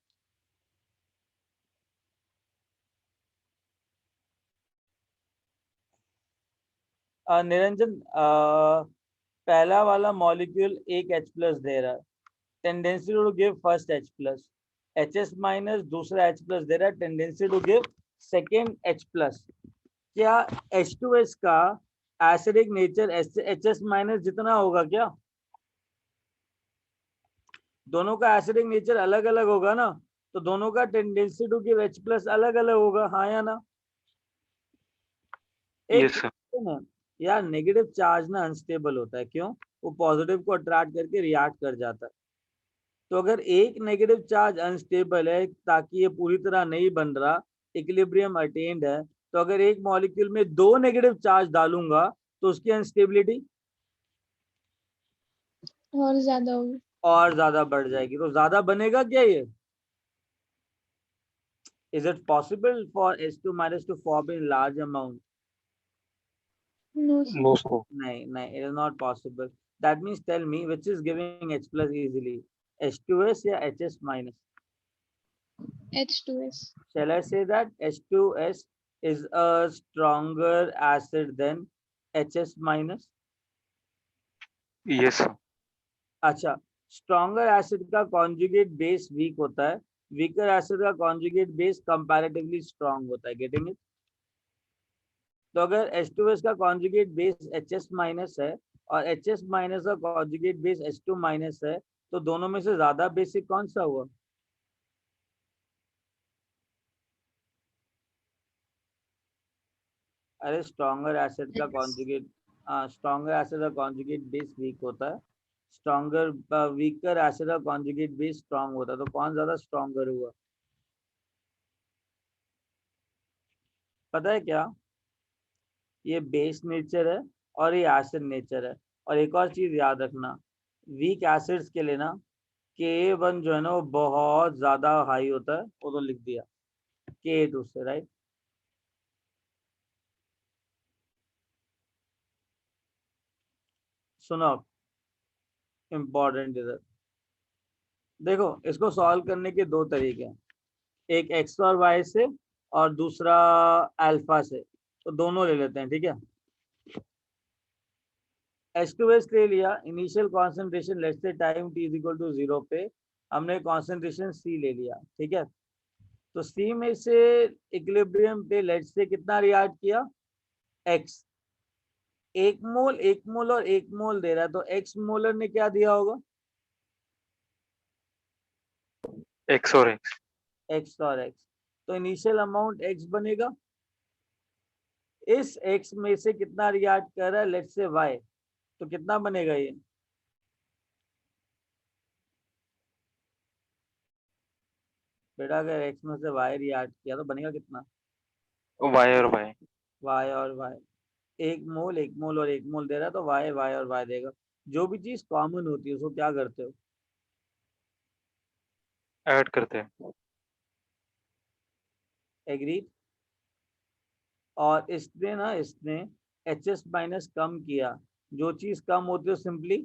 निरंजन, पहला वाला मॉलिक्यूल एक H+ दे रहा है, tendency to give first H+। HS- दूसरा H+ दे रहा है, tendency to give second H+। क्या H2S का एसिडिक नेचर HS- जितना होगा क्या? दोनों का एसिडिक नेचर अलग अलग होगा ना, तो दोनों का टेंडेंसी टू गिव H+ अलग अलग होगा, हाँ या ना? एक यस सर। ना यार, नेगेटिव चार्ज ना अनस्टेबल होता है, क्यों? वो पॉजिटिव को अट्रैक्ट करके रिएक्ट कर जाता है। तो अगर एक नेगेटिव चार्ज अनस्टेबल है, ताकि ये पूरी तरह नहीं बन रहा, इक्विलिब्रियम अटेन्ड है, तो अगर एक मॉलिक्यूल में दो नेगेटिव चार्ज डालूंगा तो उसकी अनस्टेबिलिटी और ज्यादा होगी। और ज्यादा बढ़ जाएगी। तो ज्यादा बनेगा क्या ये? Is it possible for H2- to form in large amount? No no sir. नहीं नहीं, it is not possible. That means tell me which is giving H+ easily, H2S या HS-? H2S। Shall I say that H2S is a stronger acid than HS-? Yes sir. अच्छा, स्ट्रॉन्गर एसिड का कॉन्जुगेट बेस वीक होता है, वीकर एसिड का कॉन्जुगेट बेस कंपैरेटिवली स्ट्रॉन्ग होता है। Getting it? तो अगर H2S का कॉन्जुगेट बेस HS- है और HS- का कॉन्जुगेट बेस H2- है, तो दोनों में से ज्यादा बेसिक कौन सा हुआ? अरे स्ट्रॉन्गर एसिड का कॉन्जुगेट, स्ट्रॉन्गर एसिड का कॉन्जुगेट बेस वीक होता है, स्ट्रॉन्गर वीकर एसिड का कॉन्जुगेट बेस स्ट्रॉन्ग होता है, तो कौन ज्यादा स्ट्रॉन्गर हुआ? पता है क्या, ये बेस नेचर है और ये एसिड नेचर है। और एक और चीज याद रखना, वीक एसिड्स के लिए ना Ka1 जो है ना वो बहुत ज्यादा हाई होता है, वो तो लिख दिया Ka2 से, राइट। सुनो इम्पोर्टेंट इधर देखो, इसको सॉल्व करने के दो तरीके हैं, एक एक्स और वाई से और दूसरा अल्फा से, तो दोनों ले लेते हैं, ठीक है। H2S ले लिया, initial concentration let's say time t is equal to 0 पे हमने कॉन्सेंट्रेशन C ले लिया, ठीक है। तो C में से इक्विलिब्रियम पे लेट्स से कितना रिएक्ट किया, X, 1 मोल और 1 मोल दे रहा है, तो X मोलर ने क्या दिया होगा, एक्स और एक्स। X और X, तो इनिशियल अमाउंट X बनेगा। इस X में से कितना रिएक्ट कर रहा है, लेट्स से Y, तो कितना बनेगा ये, बेटा अगर X में से Y रिएक्ट किया तो बनेगा कितना, वाई और वाई। Y और Y, 1 मोल और 1 मोल दे रहा है, तो Y Y और Y देगा। जो भी चीज कॉमन होती है उसको क्या करते हो, ऐड करते हैं। एग्रीड। और इसने HS माइनस कम किया, जो चीज कम होती है सिंपली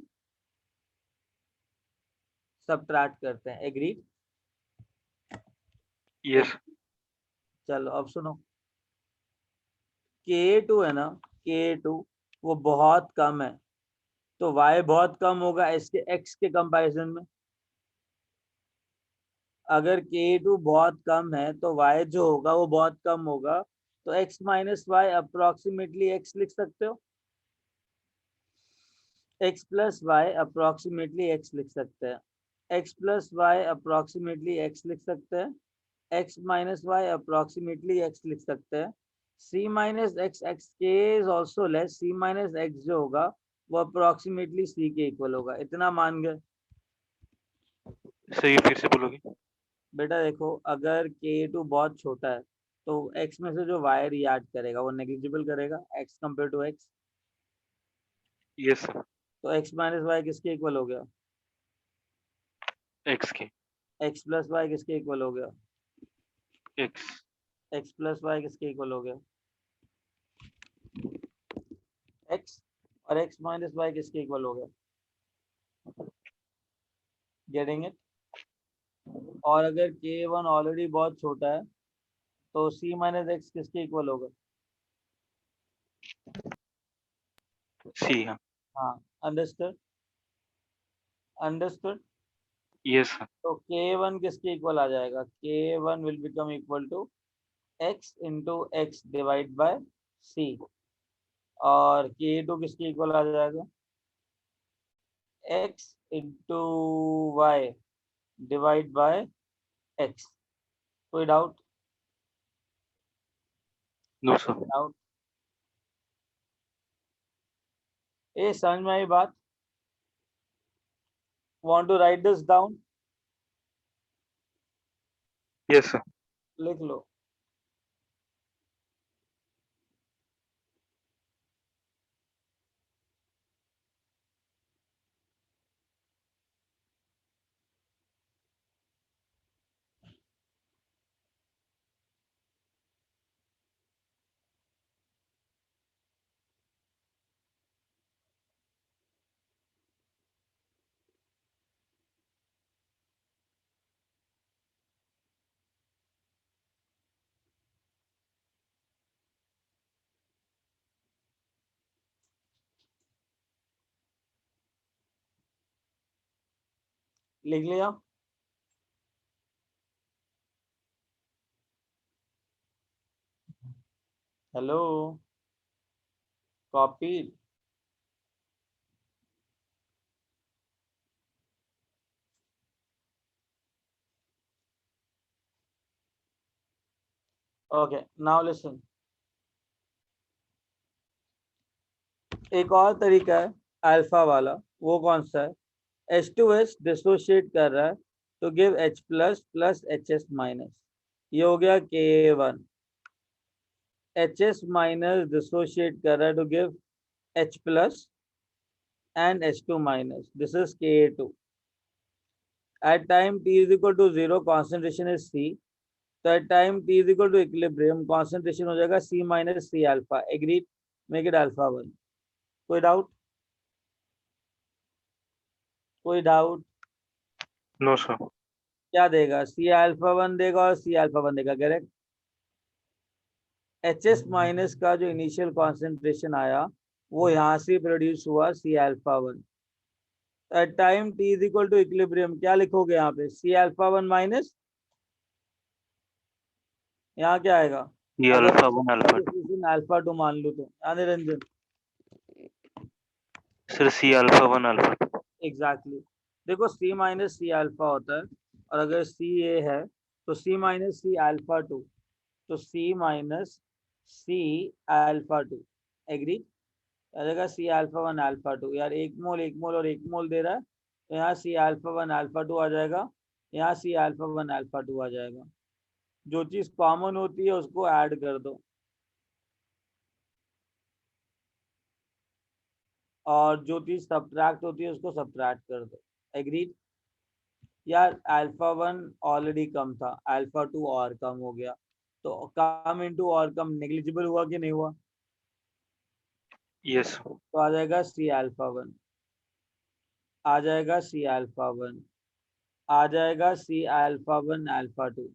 सबट्रैक्ट करते हैं, एग्रीड। यस। चलो अब सुनो, Ka2 है ना, Ka2 वो बहुत कम है, तो Y बहुत कम होगा इसके X के कंपैरिजन में। अगर Ka2 बहुत कम है तो Y जो होगा वो बहुत कम होगा, तो X minus Y approximately X लिख सकते हो, X plus Y approximately X लिख सकते हैं, X plus Y approximately X लिख सकते हैं, X minus Y approximately X लिख सकते हैं, C माइनस एक्स एक्स के is also less, C minus X जो होगा वो अप्रोक्सीमेटली C के इक्वल होगा, इतना मान गए। सही, फिर से बोलोगे। बेटा देखो, अगर Ka2 बहुत छोटा है तो X में से जो Y रिएक्ट करेगा वो नेग्लिजिबल करेगा X compare to X, yes sir. तो X माइनस वाई किसके इक्वल हो गया, एक्स के। X प्लस वाई किसके इक्वल हो गया, एक्स। X प्लस वाई किसके इक्वल हो गया, X, और X माइनस वाई किसके इक्वल हो गया, गेटिंग इट। और अगर K1 ऑलरेडी बहुत छोटा है तो C माइनस एक्स किसके इक्वल होगा, सी। हाँ। हाँ, अंडरस्टूड, अंडरस्टूड। Yes sir. तो K1 किसके इक्वल आ जाएगा, K1 will become equal to X into X divide by C, और K2 किसके इक्वल आ जाएगा, X into Y divide by X। कोई डाउट, नो सर। डाउट, ये समझ में आई बात, want to write this down, yes sir. लिख लो। लिख लिया, hello, copy, okay now listen. एक और तरीका है अल्फा वाला, वो कौन सा है, H2S डिसोशिएट कर रहा है तो give H plus plus HS minus, ये हो गया Ka1, HS माइनस डिसोशिएट कर रहा है to give H plus and H2 minus. This is Ka2. At time t is equal to 0, concentration is C. So at time t is equal to equilibrium, concentration हो जाएगा C minus C alpha. Agreed? Make it alpha 1. कोई डाउट? कोई डाउट? No sir. क्या देगा? C alpha 1 देगा और C alpha 1 देगा, करेक्ट? HS माइनस का जो इनिशियल कॉन्सेंट्रेशन आया वो यहाँ से प्रोड्यूस हुआ C alpha 1. At time t is equal to equilibrium क्या लिखोगे यहाँ पे? C alpha 1 माइनस यहाँ क्या आएगा? ये अगर अल्फा 1 अल्फा 2 अल्फा 2 मान लूँ तो यहाँ Niranjan sir C alpha 1 alpha 2। Exactly देखो C माइनस C अल्फा होता है और अगर C A है तो C माइनस C अल्फा 2 तो C माइनस C अल्फा 2 एग्री आ जाएगा C अल्फा 1 अल्फा 2 यार एक मोल और एक मोल दे रहा है तो यहाँ C अल्फा 1 अल्फा 2 आ जाएगा यहाँ C अल्फा 1 अल्फा 2 आ जाएगा जो चीज कॉमन होती है उसको ऐड कर दो और जो चीज सब्ट्रैक्ट होती है उसको सब्ट्रैक्ट कर दो एग्रीड यार अल्फा 1 ऑलरेडी कम था अल्फा 2 और कम हो गया तो कम इंटू और कम नेग्लिजिबल हुआ कि नहीं हुआ यस तो आ जाएगा C अल्फा 1 आ जाएगा C अल्फा 1 आ जाएगा C अल्फा 1 अल्फा 2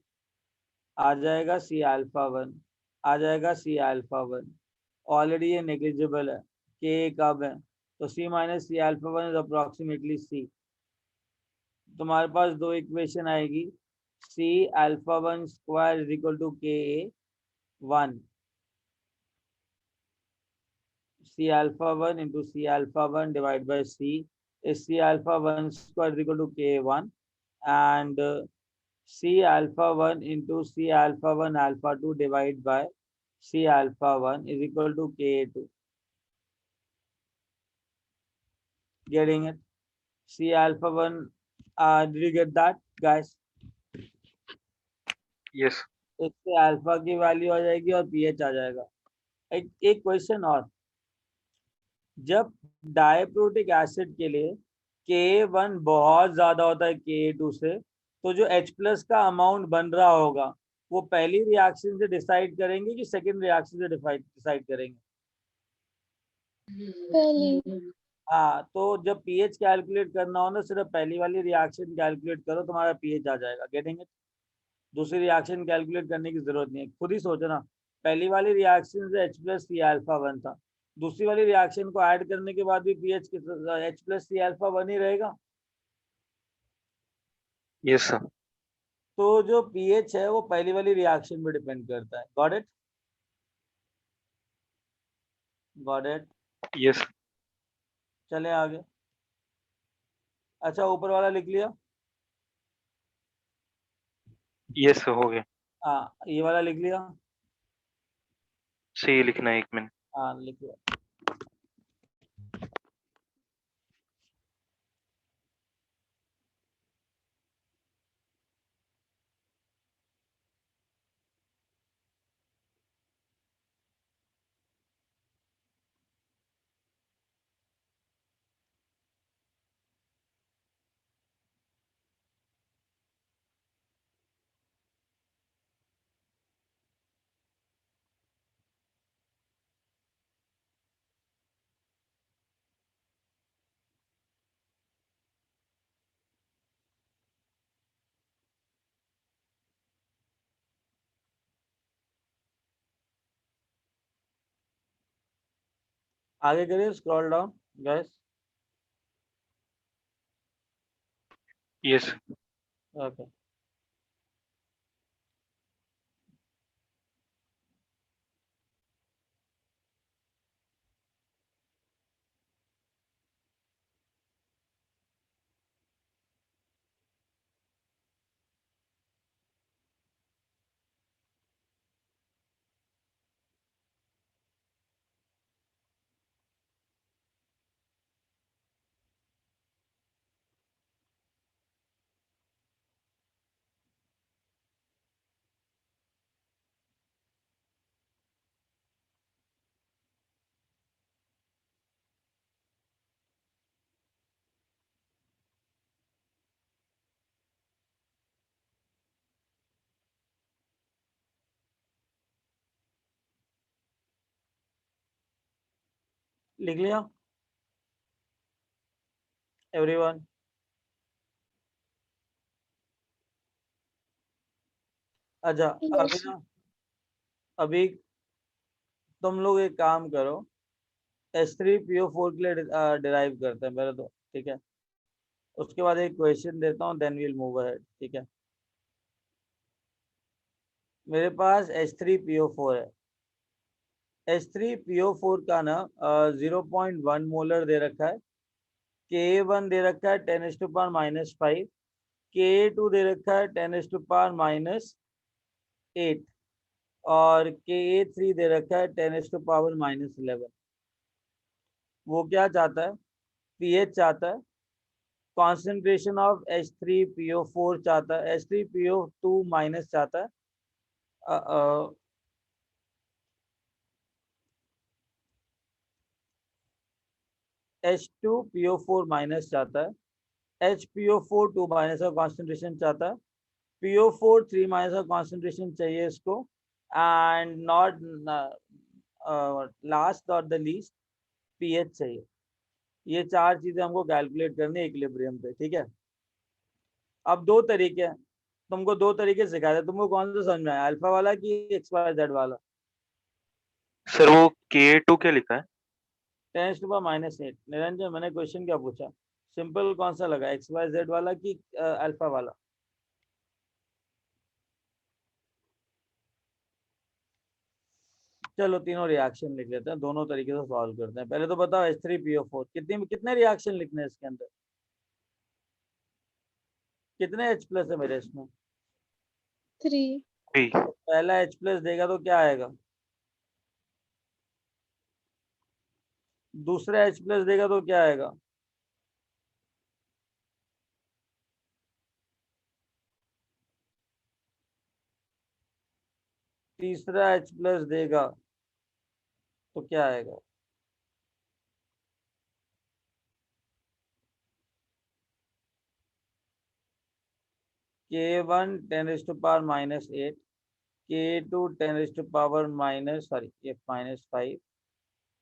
आ जाएगा C अल्फा 1 आ जाएगा C अल्फा 1 ऑलरेडी ये नेग्लिजिबल है के कब है तो C minus C alpha 1 is approximately C तुम्हारे पास दो इक्वेशन आएगी C alpha 1 square is equal to Ka 1 C alpha 1 into C alpha 1 divided by C is C alpha 1 square is equal to K1 and C alpha 1 into C alpha 1 alpha 2 divided by C alpha 1 is equal to K2. Getting it? C alpha 1, did you get that guys? Yes इससे अल्फा की वैल्यू आ जाएगी और पीएच आ जाएगा एक क्वेश्चन और जब डायप्रोटिक एसिड के लिए Ka1 बहुत ज्यादा होता है Ka2 से तो जो H प्लस का अमाउंट बन रहा होगा वो पहली रिएक्शन से डिसाइड करेंगे कि सेकंड रिएक्शन से डिसाइड करेंगे पहले हाँ तो जब पीएच कैलकुलेट करना हो ना सिर्फ पहली वाली रिएक्शन कैलकुलेट करो तुम्हारा पीएच आ जाएगा गेटिंग इट दूसरी रिएक्शन कैलकुलेट करने की जरूरत नहीं है खुद ही सोचना पहली वाली रिएक्शन से H प्लस C अल्फा 1 था दूसरी वाली रिएक्शन को ऐड करने के बाद भी pH H plus C alpha 1 ही रहेगा यस सर तो जो पीएच है वो पहली वाली रिएक्शन पे डिपेंड करता है got it got it yes चले आगे अच्छा ऊपर वाला लिख लिया यस हो गया हाँ ये वाला लिख लिया सही लिखना है 1 मिनट हाँ लिख लिया आगे करिए scroll down guys yes okay लिख लिया एवरीवन? अच्छा, अभी Yes. ना, अभी तुम लोग एक काम करो, H3PO4 के लिए डिराइव करते हैं पहले तो, ठीक है? उसके बाद एक क्वेश्चन देता हूँ, देन वील मूव अहेड, ठीक है? मेरे पास H3PO4 है। H3PO4 का ना 0.1 मोलर दे रखा है, Ka1 दे रखा है 10⁻⁻5, Ka2 दे रखा है 10⁻⁻8 और Ka3 दे रखा है 10⁻⁻11। वो क्या चाहता है? पीएच चाहता है, कॉन्सेंट्रेशन ऑफ H3PO4 चाहता है, H3PO2 माइनस चाहता है, H2PO4 माइनस चाहता है, HPO4 2 माइनस का कॉन्सेंट्रेशन चाहता है, PO4 3 माइनस का कॉन्सेंट्रेशन चाहिए इसको, and not last not the least pH चाहिए। ये चार चीजें हमको कैलकुलेट करनी है इक्विलिब्रियम पे, ठीक है? अब दो तरीके हैं, तुमको दो तरीके सिखाए थे, तुमको कौन सा समझ में आया, अल्फा वाला कि XYZ वाला? सर वो Ka2 क्या लिखा है? 10⁻⁻8। निरंजन, मैंने क्वेश्चन क्या पूछा? सिंपल कौन सा लगा, XYZ वाला कि अल्फा वाला? चलो तीनों रिएक्शन लिख लेते हैं, दोनों तरीके से सॉल्व करते हैं। पहले तो बताओ H3PO4 कितने रिएक्शन लिखने हैं इसके अंदर? कितने H प्लस है मेरे इसमें? 3. 3। तो पहला H प्लस देगा तो क्या आएगा? दूसरा H प्लस देगा तो क्या आएगा? तीसरा H प्लस देगा तो क्या आएगा? K1 10⁻⁻8, K2 10⁻⁻5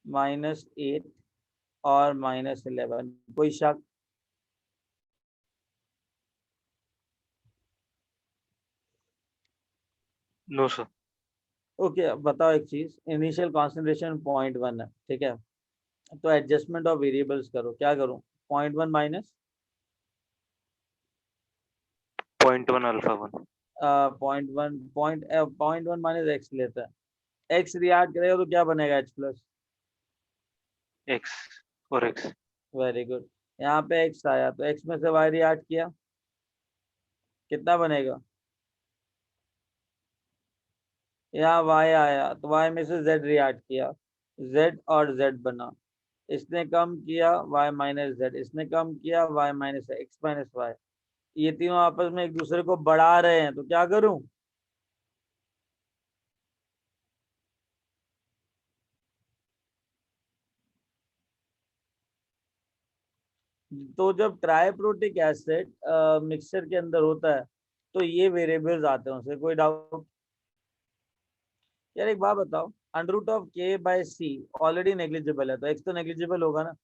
-8 और -11। कोई शक? No sir. ओके, अब बताओ एक चीज, इनिशियल कॉन्सेंट्रेशन 0.1 है, ठीक है? तो एडजस्टमेंट ऑफ वेरिएबल्स करो, क्या करूं? 0.1 माइनस 0.1 अल्फा 1। 0.1 माइनस एक्स लेता है, एक्स रिएक्ट करेगा तो क्या बनेगा? H plus. एक्स और एक्स। Very good. यहाँ पे एक्स आया तो एक्स में से वाई रिएक्ट किया, कितना बनेगा? यहाँ वाई आया तो वाई में से जेड रिएक्ट किया, जेड और जेड बना। इसने कम किया वाई माइनस जेड, इसने कम किया Y minus X minus Y. ये तीनों आपस में एक दूसरे को बढ़ा रहे हैं, तो क्या करूं? तो जब ट्राइप्रोटिक एसिड मिक्सचर के अंदर होता है तो ये वेरिएबल्स आते हैं, उससे कोई डाउट? यार एक बात बताओ, under root of K/C already negligible है, तो एक्स तो नेग्लिजिबल होगा ना?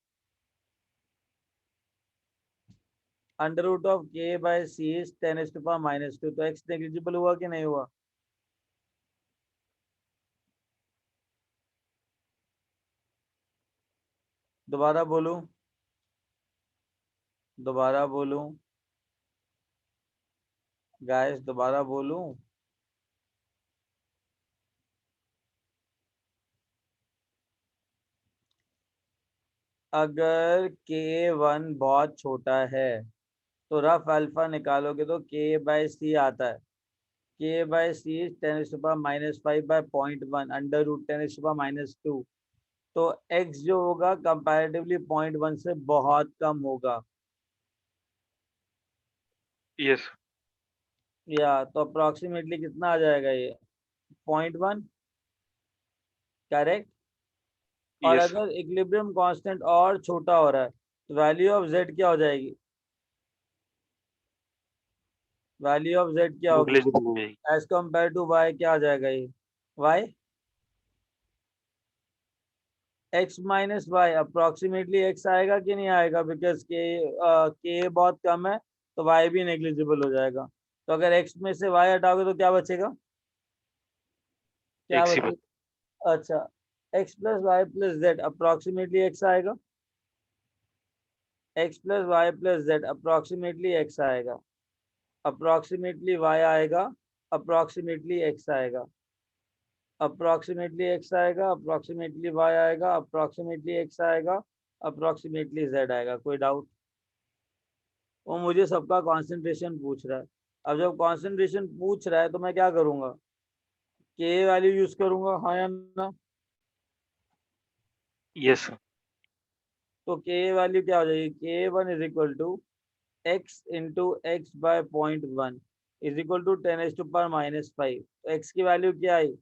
Under root of K/C is 10⁻⁻2, तो एक्स नेग्लिजिबल हुआ कि नहीं हुआ? दोबारा बोलूं? दोबारा बोलूं गाइस, दोबारा बोलूं? अगर K1 बहुत छोटा है तो रफ अल्फा निकालोगे तो K/C आता है, K/C इज 10⁻⁻5/0.1 अंडर रूट 10⁻⁻2। तो x जो होगा कंपैरेटिवली 0.1 से बहुत कम होगा, यस। या तो अप्रोक्सीमेटली कितना आ जाएगा ये? 0.1, करेक्ट? और यस। अगर इक्विलिब्रियम कांस्टेंट और छोटा हो रहा है तो वैल्यू ऑफ z क्या हो जाएगी? वैल्यू ऑफ z क्या होगी नेग्लिजिबल हो जाएगी। As compared to y? क्या आ जाएगा ये? y x minus Y approximately x आएगा कि नहीं आएगा, बिकॉज के बहुत कम है तो y भी नेग्लिजिबल हो जाएगा। तो अगर x में से y हटाओगे तो क्या बचेगा, क्या एक सी बचेगा? अच्छा, x plus Y plus Z approximately x आएगा, x plus Y plus Z approximately x आएगा, अप्रोक्सीमेटली y आएगा, अप्रोक्सीमेटली x आएगा, अप्रोक्सीमेटली x आएगा, अप्रोक्सीमेटली y आएगा, अप्रोक्सीमेटली x आएगा, अप्रोक्सीमेटली z आएगा। कोई डाउट? वो मुझे सबका कंसंट्रेशन पूछ रहा है। अब जब कंसंट्रेशन पूछ रहा है तो मैं क्या करूंगा, के वैल्यू यूज करूंगा, हाँ या ना? Yes sir. तो के वैल्यू क्या हो जाएगी, K one is equal to X into X by 0.1 is equal to 10⁻⁻5। तो एक्स की वैल्यू क्या आई,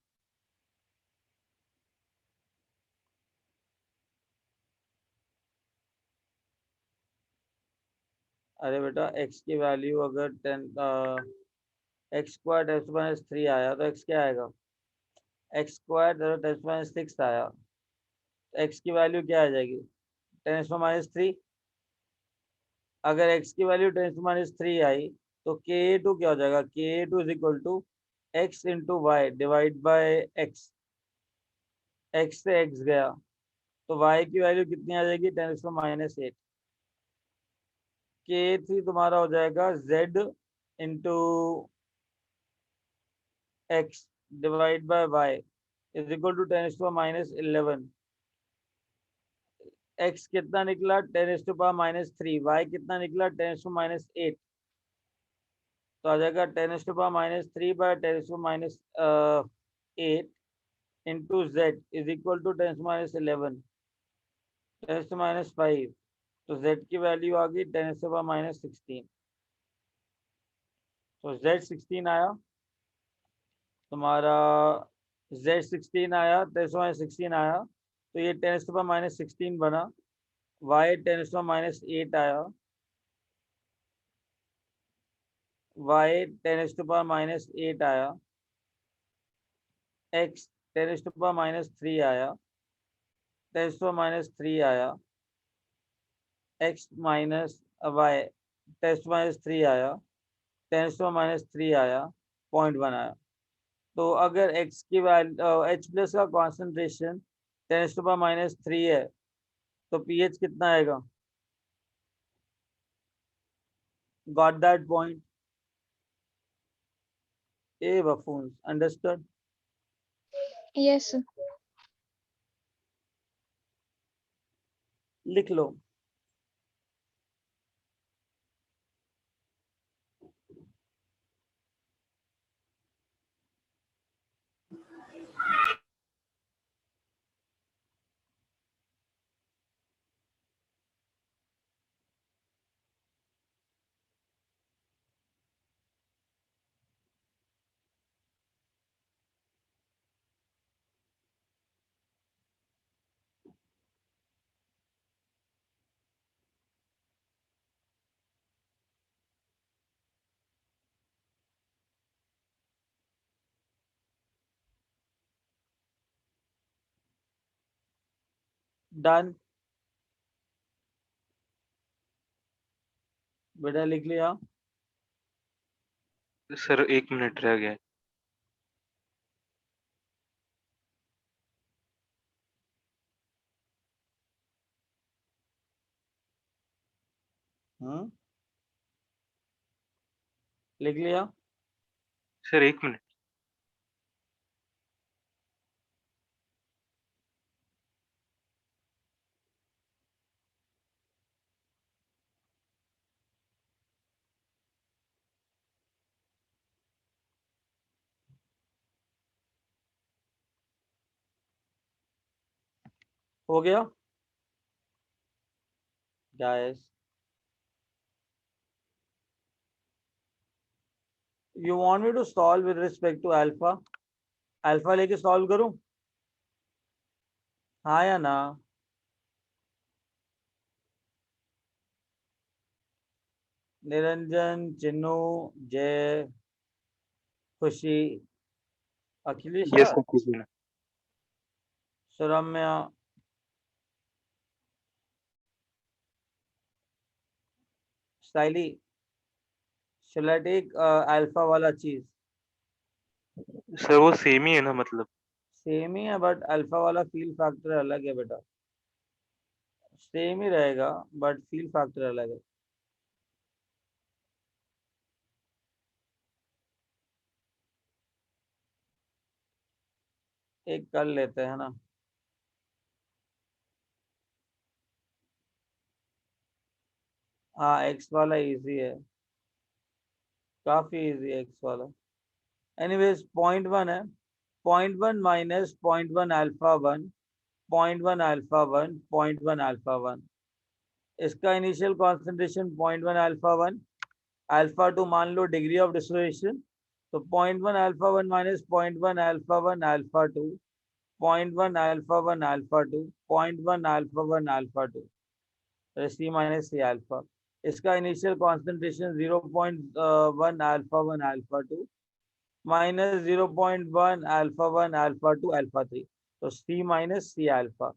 अरे बेटा एक्स की वैल्यू अगर 10 एक्स स्क्वायर 10⁻³ आया तो एक्स क्या आएगा, एक्स स्क्वायर 10⁻6 आया, तो एक्स की वैल्यू क्या आ जाएगी, 10⁻3। अगर x की वैल्यू 10⁻³ आई तो Ka2 क्या हो जाएगा, Ka2 is equal to X into Y divide by X, X से x गया तो y की वैल्यू कितनी आ जाएगी, 10⁻8। K3 तुम्हारा हो जाएगा z into X divide by Y is equal to 10⁻11। x कितना निकला, 10⁻3, y कितना निकला, 10⁻8। तो आ जाएगा 10⁻³ by 10⁻8 into Z is equal to 10⁻11 10⁻5। तो z की वैल्यू आ गई 10⁻16। तो z16 आया तुम्हारा, z16 आया 10⁻16 आया, तो ये 10⁻16 बना। y 10⁻8 आया, y 10⁻8 आया, x 10⁻3 आया, 10⁻3 आया, x माइनस वाई 10⁻3 आया, 10⁻3 आया, 0.1 आया। तो अगर x की वैल्यू H प्लस का कॉन्सेंट्रेशन 10⁻3 है तो pH कितना आएगा, got that point? A buffoon, understood? Yes, sir. लिख लो। डन बेटा, लिख लिया? सर 1 मिनट रह गया है। लिख लिया? Sir 1 minute. हो गया guys? You want me to solve with respect to alpha? Alpha लेके सॉल्व करूं, हाँ या ना? निरंजन, चिन्नू, जय, खुशी, अखिलेश, यस सर, कीजिए ना। सुरम्या, साइली, शैल आई टेक अल्फा वाला चीज? सर वो सेम ही है ना, मतलब सेम ही है बट अल्फा वाला फील फैक्टर अलग है बेटा। सेम ही रहेगा बट फील फैक्टर अलग है। एक कर लेते हैं ना। हाँ एक्स वाला इजी है, काफी इजी है एक्स वाला। एनीवेज 0.1 है, 0.1 माइनस 0.1 अल्फा 1, 0.1 अल्फा 1, 0.1 अल्फा 1। इसका इनिशियल कॉन्सेंट्रेशन 0.1 अल्फा 1, अल्फा 2 मान लो डिग्री ऑफ डिसोसिएशन, तो 0.1 alpha 1 minus 0.1 alpha 1 alpha 2, 0.1 alpha 1 alpha 2, 0.1 alpha 1 alpha 2, C minus C alpha. इसका initial concentration 0.1 alpha 1 alpha 2 minus 0.1 alpha 1 alpha 2 alpha 3, तो C minus C alpha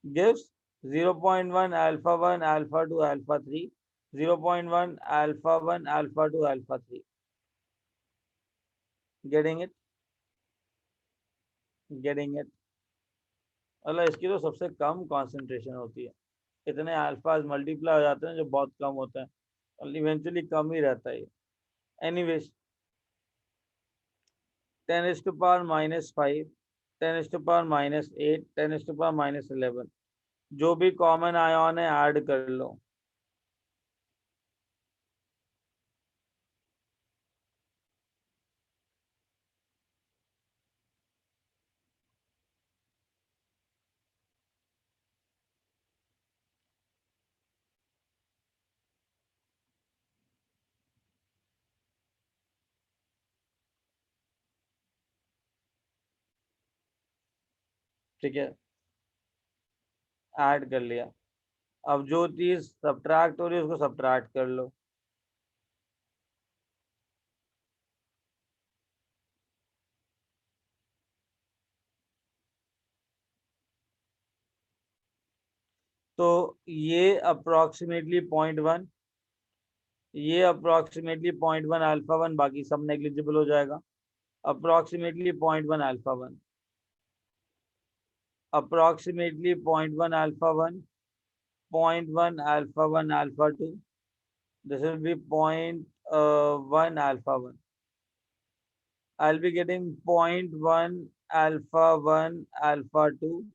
gives 0.1 alpha 1 alpha 2 alpha 3, 0.1 alpha 1 alpha 2 alpha 3। Getting it? Getting it? मतलब इसकी तो सबसे कम कॉन्सेंट्रेशन होती है, इतने अल्फाज मल्टीप्लाई हो जाते हैं जो बहुत कम होते हैं, और इवेंचुअली कम ही रहता है। एनीवेज 10⁻⁻5, 10⁻⁻8, 10⁻⁻11, जो भी कॉमन आयोन है ऐड कर लो। ठीक है, ऐड कर लिया। अब जो चीज सब्ट्रैक्ट हो रही है उसको सब्ट्रैक्ट कर लो। तो ये अप्रोक्सीमेटली 0.1, ये अप्रोक्सीमेटली 0.1 अल्फा 1, बाकी सब नेग्लिजिबल हो जाएगा। Approximately 0.1 alpha 1, approximately 0.1 alpha 1, 0.1 alpha 1 alpha 2, this will be 0.1 alpha 1. I'll be getting 0.1 alpha 1 alpha 2,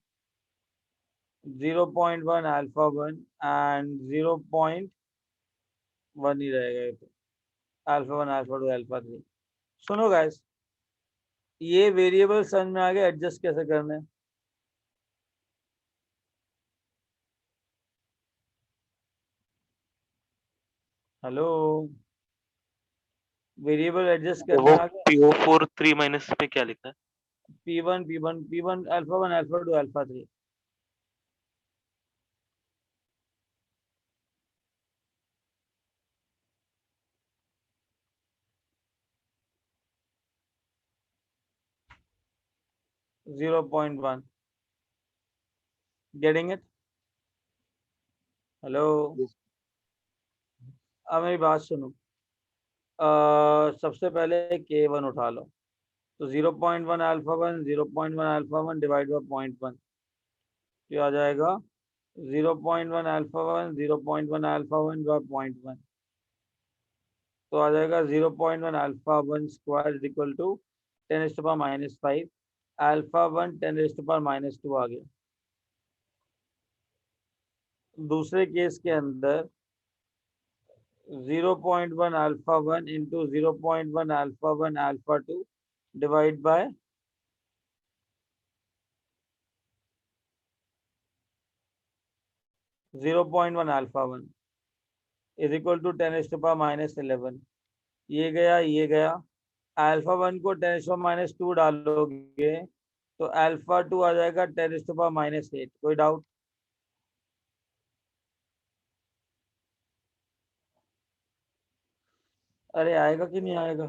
0.1 alpha 1 and 0.1 ही रहेगा ये तो, अल्फा 1 अल्फा 2 अल्फा 3। सुनो गाइस, ये वेरिएबल समझ में आ गया एडजस्ट कैसे करना है? हेलो, वेरिएबल एडजस्ट वो करना आ गया? PO4 3 माइनस पे क्या लिखा है? P1 alpha 1 alpha 2 alpha 3। (0.1). Getting it? Hello, अब मेरी बात सुनो। सबसे पहले K1 उठा लो, तो 0.1 अल्फा 1, 0.1 अल्फा 1 डिवाइड बाई 0.1, क्या आ जाएगा? 0.1 अल्फा 1, 0.1 अल्फा 1 बाई 0.1, तो आ जाएगा 0.1 alpha 1 square is equal to 10⁻⁻5, alpha 1 10⁻⁻2 आ गया। दूसरे केस के अंदर 0.1 alpha 1 into 0.1 alpha 1 alpha 2 divide by 0.1 alpha 1 is equal to 10⁻⁻11। ये गया, ये गया। अल्फा 1 को 10⁻⁻2 डालोगे तो अल्फा 2 आ जाएगा 10⁻⁻8। कोई डाउट? अरे आएगा कि नहीं आएगा?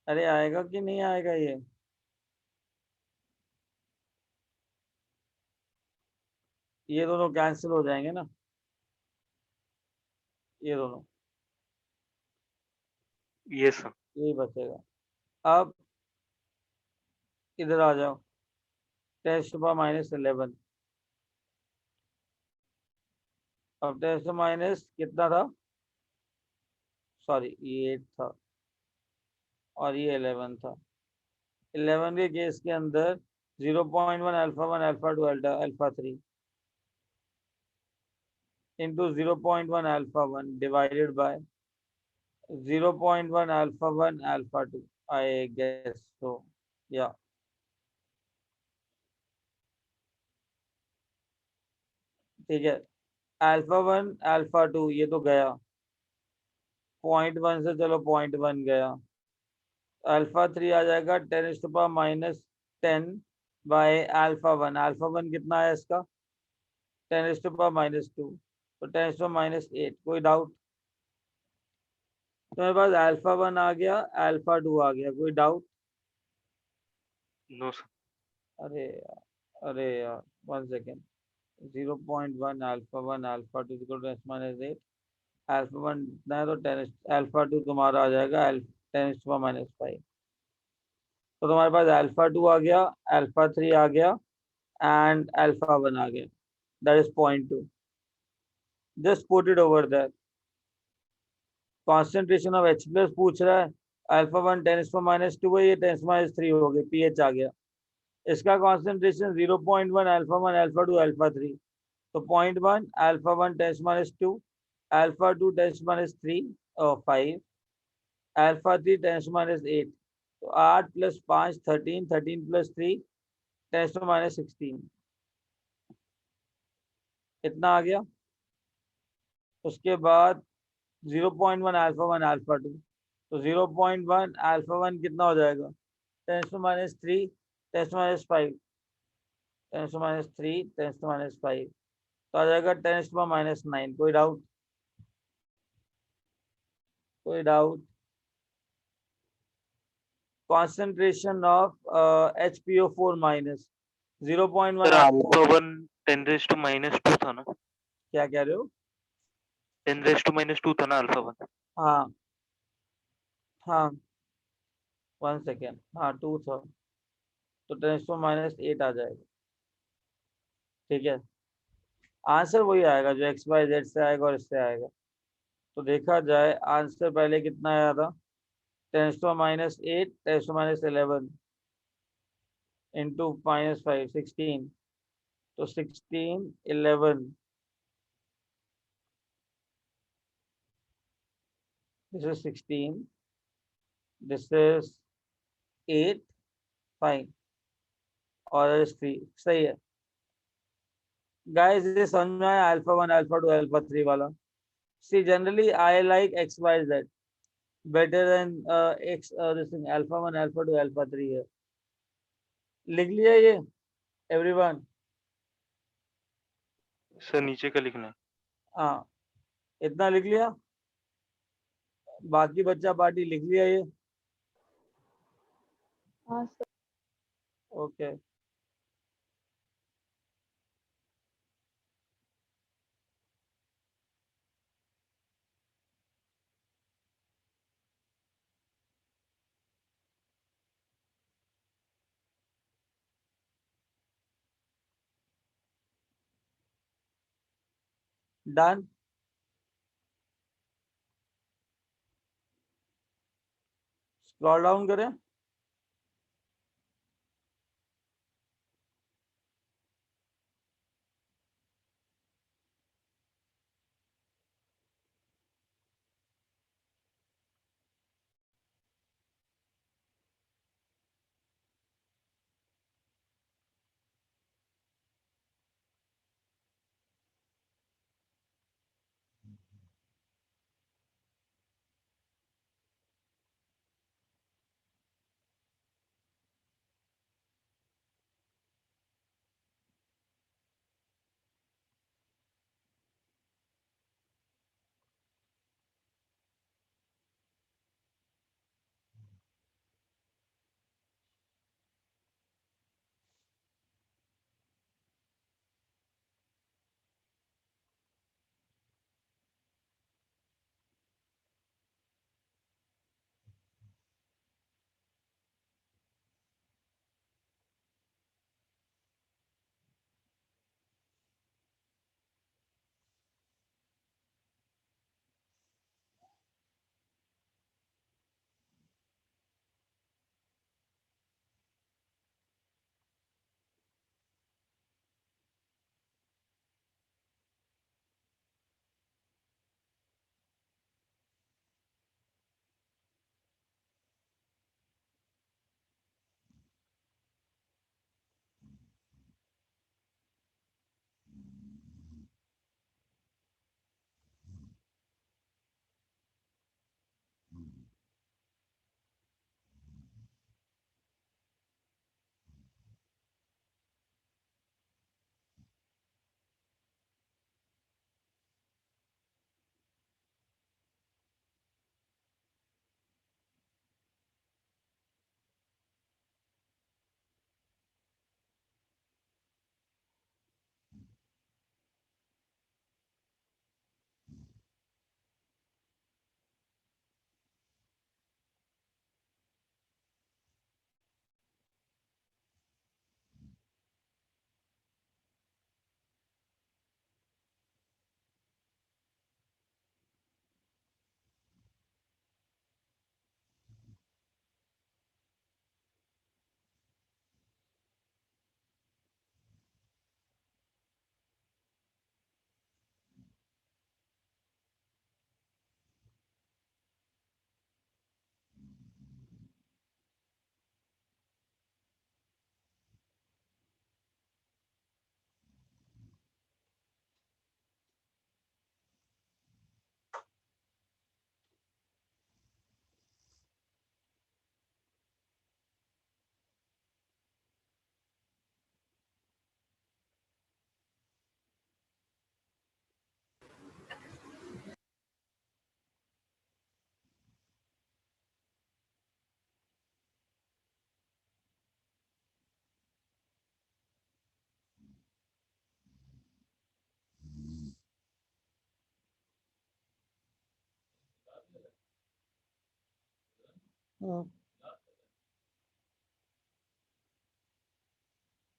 अरे आएगा कि नहीं आएगा ये? ये दोनों कैंसिल हो जाएंगे ना, ये दोनों, यस सर। यही बचेगा। अब इधर आ जाओ, 10⁻11। अब 10 कितना था, सॉरी ये 8 था और ये 11 था। 11 के केस के अंदर 0.1 alpha 1 alpha 2 alpha 3 into 0.1 alpha 1 divided by 0.1 alpha 1 alpha 2, I guess so, या ठीक है। अल्फा 1 अल्फा 2 ये तो गया, 0.1 से चलो 0.1 गया। अल्फा 3 आ जाएगा 10⁻10 बाय अल्फा 1 कितना है इसका, 10⁻2, तो 10⁻8। कोई डाउट, तो मेरे पास अल्फा 1 आ गया, अल्फा 2 आ गया, कोई डाउट? No sir. अरे यार, अरे यार, 1 सेकेंड। 0.1 अल्फा 1 अल्फा 2 10⁻8, अल्फा 1 इतना है तो 10, अल्फा 2 तुम्हारा आ जाएगा 10⁻5। तो तुम्हारे पास अल्फा 2 आ गया, अल्फा 3 आ गया एंड अल्फा 1 आ गया, that is 0.2। Just put it over that. Concentration of H plus पूछ रहा है, अल्फा 1 10⁻2 है, ये 10⁻3 हो गई, पीएच आ गया। इसका कॉन्सेंट्रेशन 0.1 अल्फा 1 अल्फा 2 अल्फा 3, तो 0.1 अल्फा 1 10⁻2 अल्फा 2 10⁻3 और 5 अल्फा 3 10⁻8, तो 8 + 5 13, 13 + 3 10⁻16, इतना आ गया। उसके बाद 0.1 अल्फा 1 अल्फा 2, तो 0.1 अल्फा 1 कितना हो जाएगा, 10⁻3 10⁻5 10⁻3 10⁻5, तो आ जाएगा 10⁻9। कोई डाउट, कोई doubt? concentration of HPO4 minus 0.1 sir alpha 1 10⁻2 था ना, क्या कह रहे हो? 10⁻2 था ना अल्फा 1। हाँ हाँ, 1 सेकेंड, हाँ 2 था, तो 10⁻8 आ जाएगा, ठीक है। आंसर वही आएगा जो XYZ से आएगा और इससे आएगा। तो देखा जाए आंसर पहले कितना आया था, 10⁻8 10⁻11 इंटू -5 16, तो 16 11, this is 16, this is 8 5 और 3, सही है गाइस। ये समझ में आया अल्फा 1 अल्फा 2 अल्फा 3 वाला? See generally I like XYZ better than x this thing alpha 1 alpha 2 alpha 3 है। लिख लिया ये एवरीवन? सर नीचे का लिखना है। हाँ, इतना लिख लिया, बाकी बच्चा पार्टी लिख लिया ये? हाँ sir. Okay, done. Scroll down करें,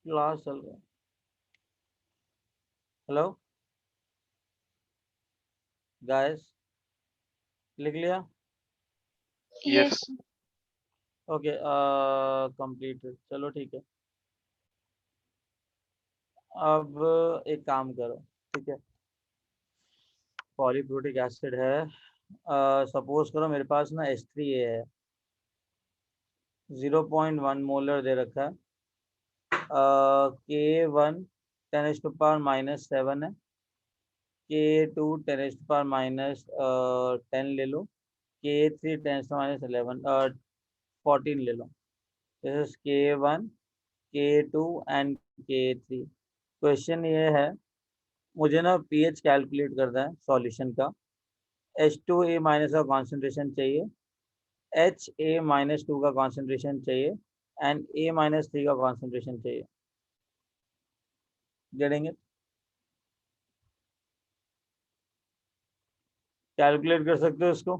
क्लास चल रहा है। हेलो गाइस, लिख लिया? Yes. Yes. Okay, completed. चलो ठीक है। अब एक काम करो, ठीक है। पॉलीफ्लोटिक एसिड है, सपोज करो मेरे पास ना H3A है, 0.1 मोलर दे रखा है। K1 10⁻⁻7 है, K2 10⁻⁻10 ले लो, K3 10⁻11 14 ले लो। This is K1, K2 and K3। Question ये है, मुझे ना pH कैलकुलेट करना है सॉल्यूशन का। H2A माइनस का कॉन्सेंट्रेशन चाहिए, HA-2 का कॉन्सेंट्रेशन चाहिए एंड A-3 का कॉन्सेंट्रेशन चाहिए। Getting it? कैलकुलेट कर सकते हो इसको?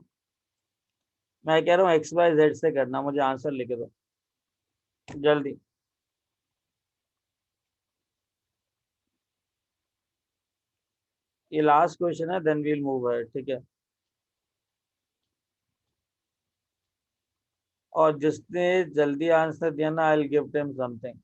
मैं कह रहा हूँ XYZ से करना, मुझे आंसर लिख दो जल्दी। ये लास्ट क्वेश्चन है, देन वील मूव है, ठीक है। और जिसने जल्दी आंसर दिया ना, I will give him something.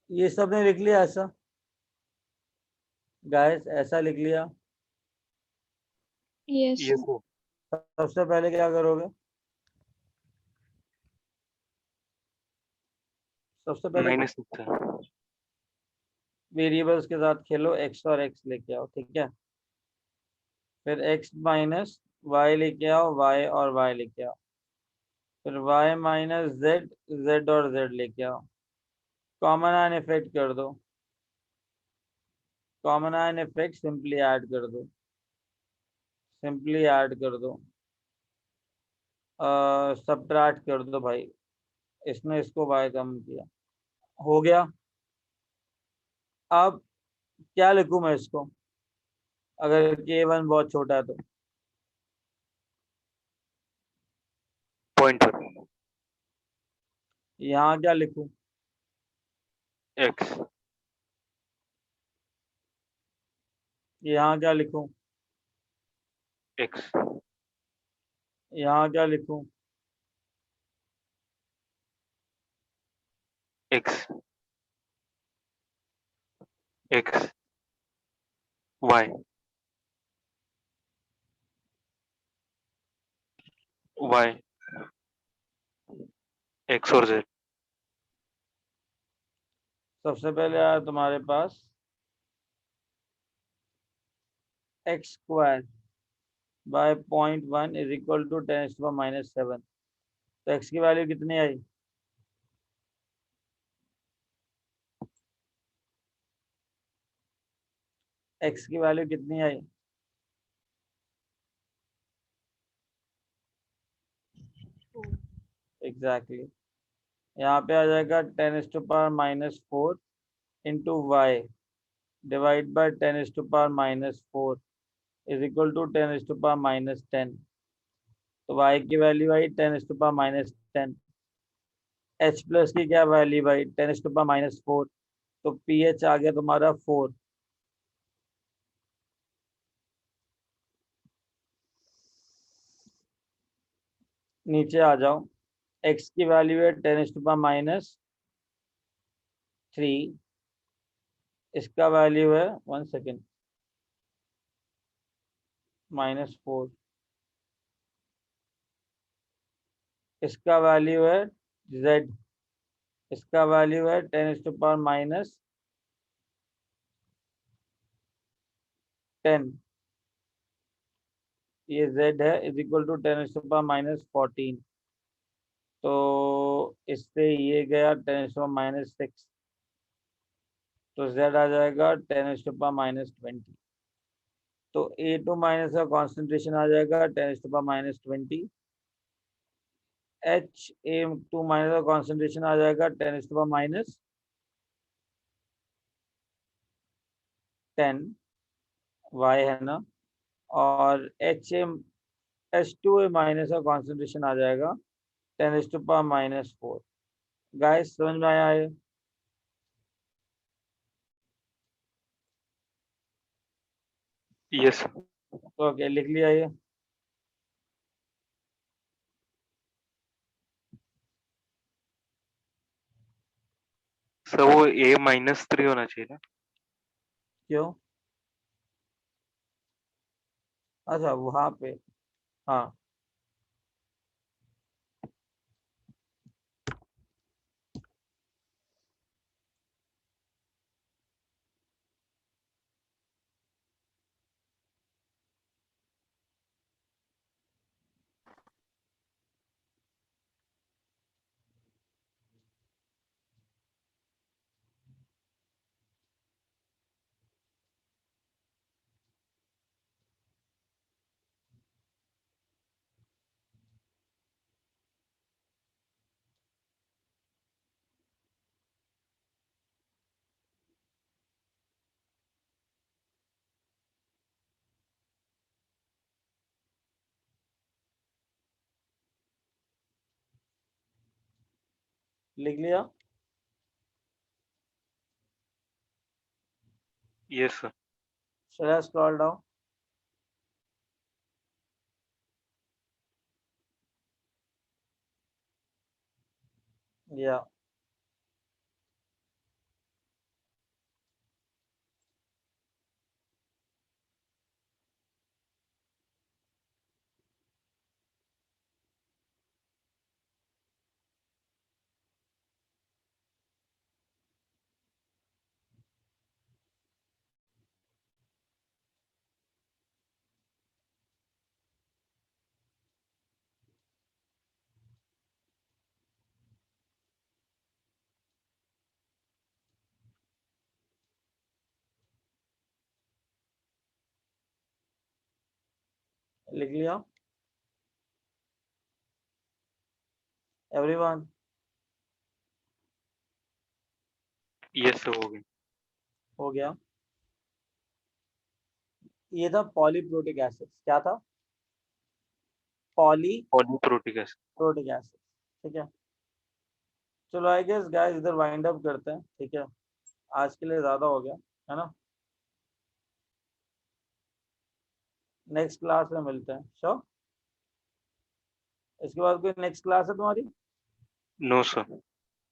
ये सब ने लिख लिया ऐसा? गाइस, ऐसा लिख लिया? Yes. Yes, sir. सबसे पहले क्या करोगे? सबसे पहले Minus sir. वेरिएबल्स के साथ खेलो, x और x लेके आओ, ठीक है। फिर x माइनस वाई लेके आओ, y और y लेके आओ। फिर y माइनस z, z और z लेके आओ। कॉमन आयन इफेक्ट कर दो, common ion effect simply add कर दो, सिंपली ऐड कर दो, सब्ट्रैक्ट कर दो भाई। इसने इसको y कम किया, हो गया। अब क्या लिखूं मैं इसको, अगर K1 बहुत छोटा है तो? Pointer. यहाँ क्या लिखूं? X. यहाँ क्या लिखूं? X. यहाँ क्या लिखूं? X. X. Y. Y. X और Z. सबसे पहले आया तुम्हारे पास X square by 0.1 is equal to 10⁻⁻7। तो एक्स की वैल्यू कितनी आई? एक्स की वैल्यू कितनी आई? एग्जैक्टली। यहाँ पे आ जाएगा 10⁻⁻4 into Y, divide by 10⁻⁻4 is equal to 10⁻⁻10। तो y की वैल्यू आई 10⁻⁻10। h प्लस की क्या वैल्यू आई 10⁻⁻4। तो pH आ गया तुम्हारा 4। नीचे आ जाओ, x की वैल्यू है 10⁻⁻3, इसका वैल्यू है 1 सेकेंड -4, इसका वैल्यू है z, इसका वैल्यू है 10⁻10। ये z है इज इक्वल टू 10⁻14। तो इससे ये गया 10⁻6, तो z आ जाएगा 10⁻20। तो A2 माइनस का कॉन्सेंट्रेशन आ जाएगा 10⁻20। HA2 माइनस का कॉन्सेंट्रेशन आ जाएगा 10⁻10 y है ना। और H2A माइनस का कॉन्सेंट्रेशन आ जाएगा 10⁻4। गाइस समझ में आया है? यस तो ओके, लिख लिया ये। सर वो A-3 होना चाहिए ना। क्यों? अच्छा वहां पे, हाँ लिख लिया। Yes sir. Shall I scroll down? Yeah. लिख लिया एवरीवन? यस सर हो गया। हो गया। ये था पॉलीप्रोटिक एसिड। क्या था? Polyprotic acid. Polyprotic acid. ठीक है, चलो आई गेस गाइस इधर वाइंड अप करते हैं। ठीक है, आज के लिए ज्यादा हो गया है ना। नेक्स्ट क्लास में मिलते हैं। श्योर? इसके बाद कोई नेक्स्ट क्लास है तुम्हारी? No sir.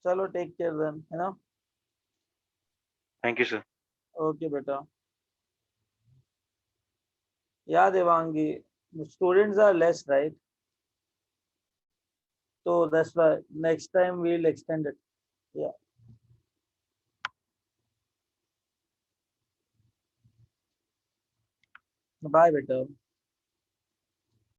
चलो टेक केयर देन, है ना। Thank you sir. ओके बेटा। याद Devangi, students are less right, so that's why next time we'll extend it. Yeah. Bye beta.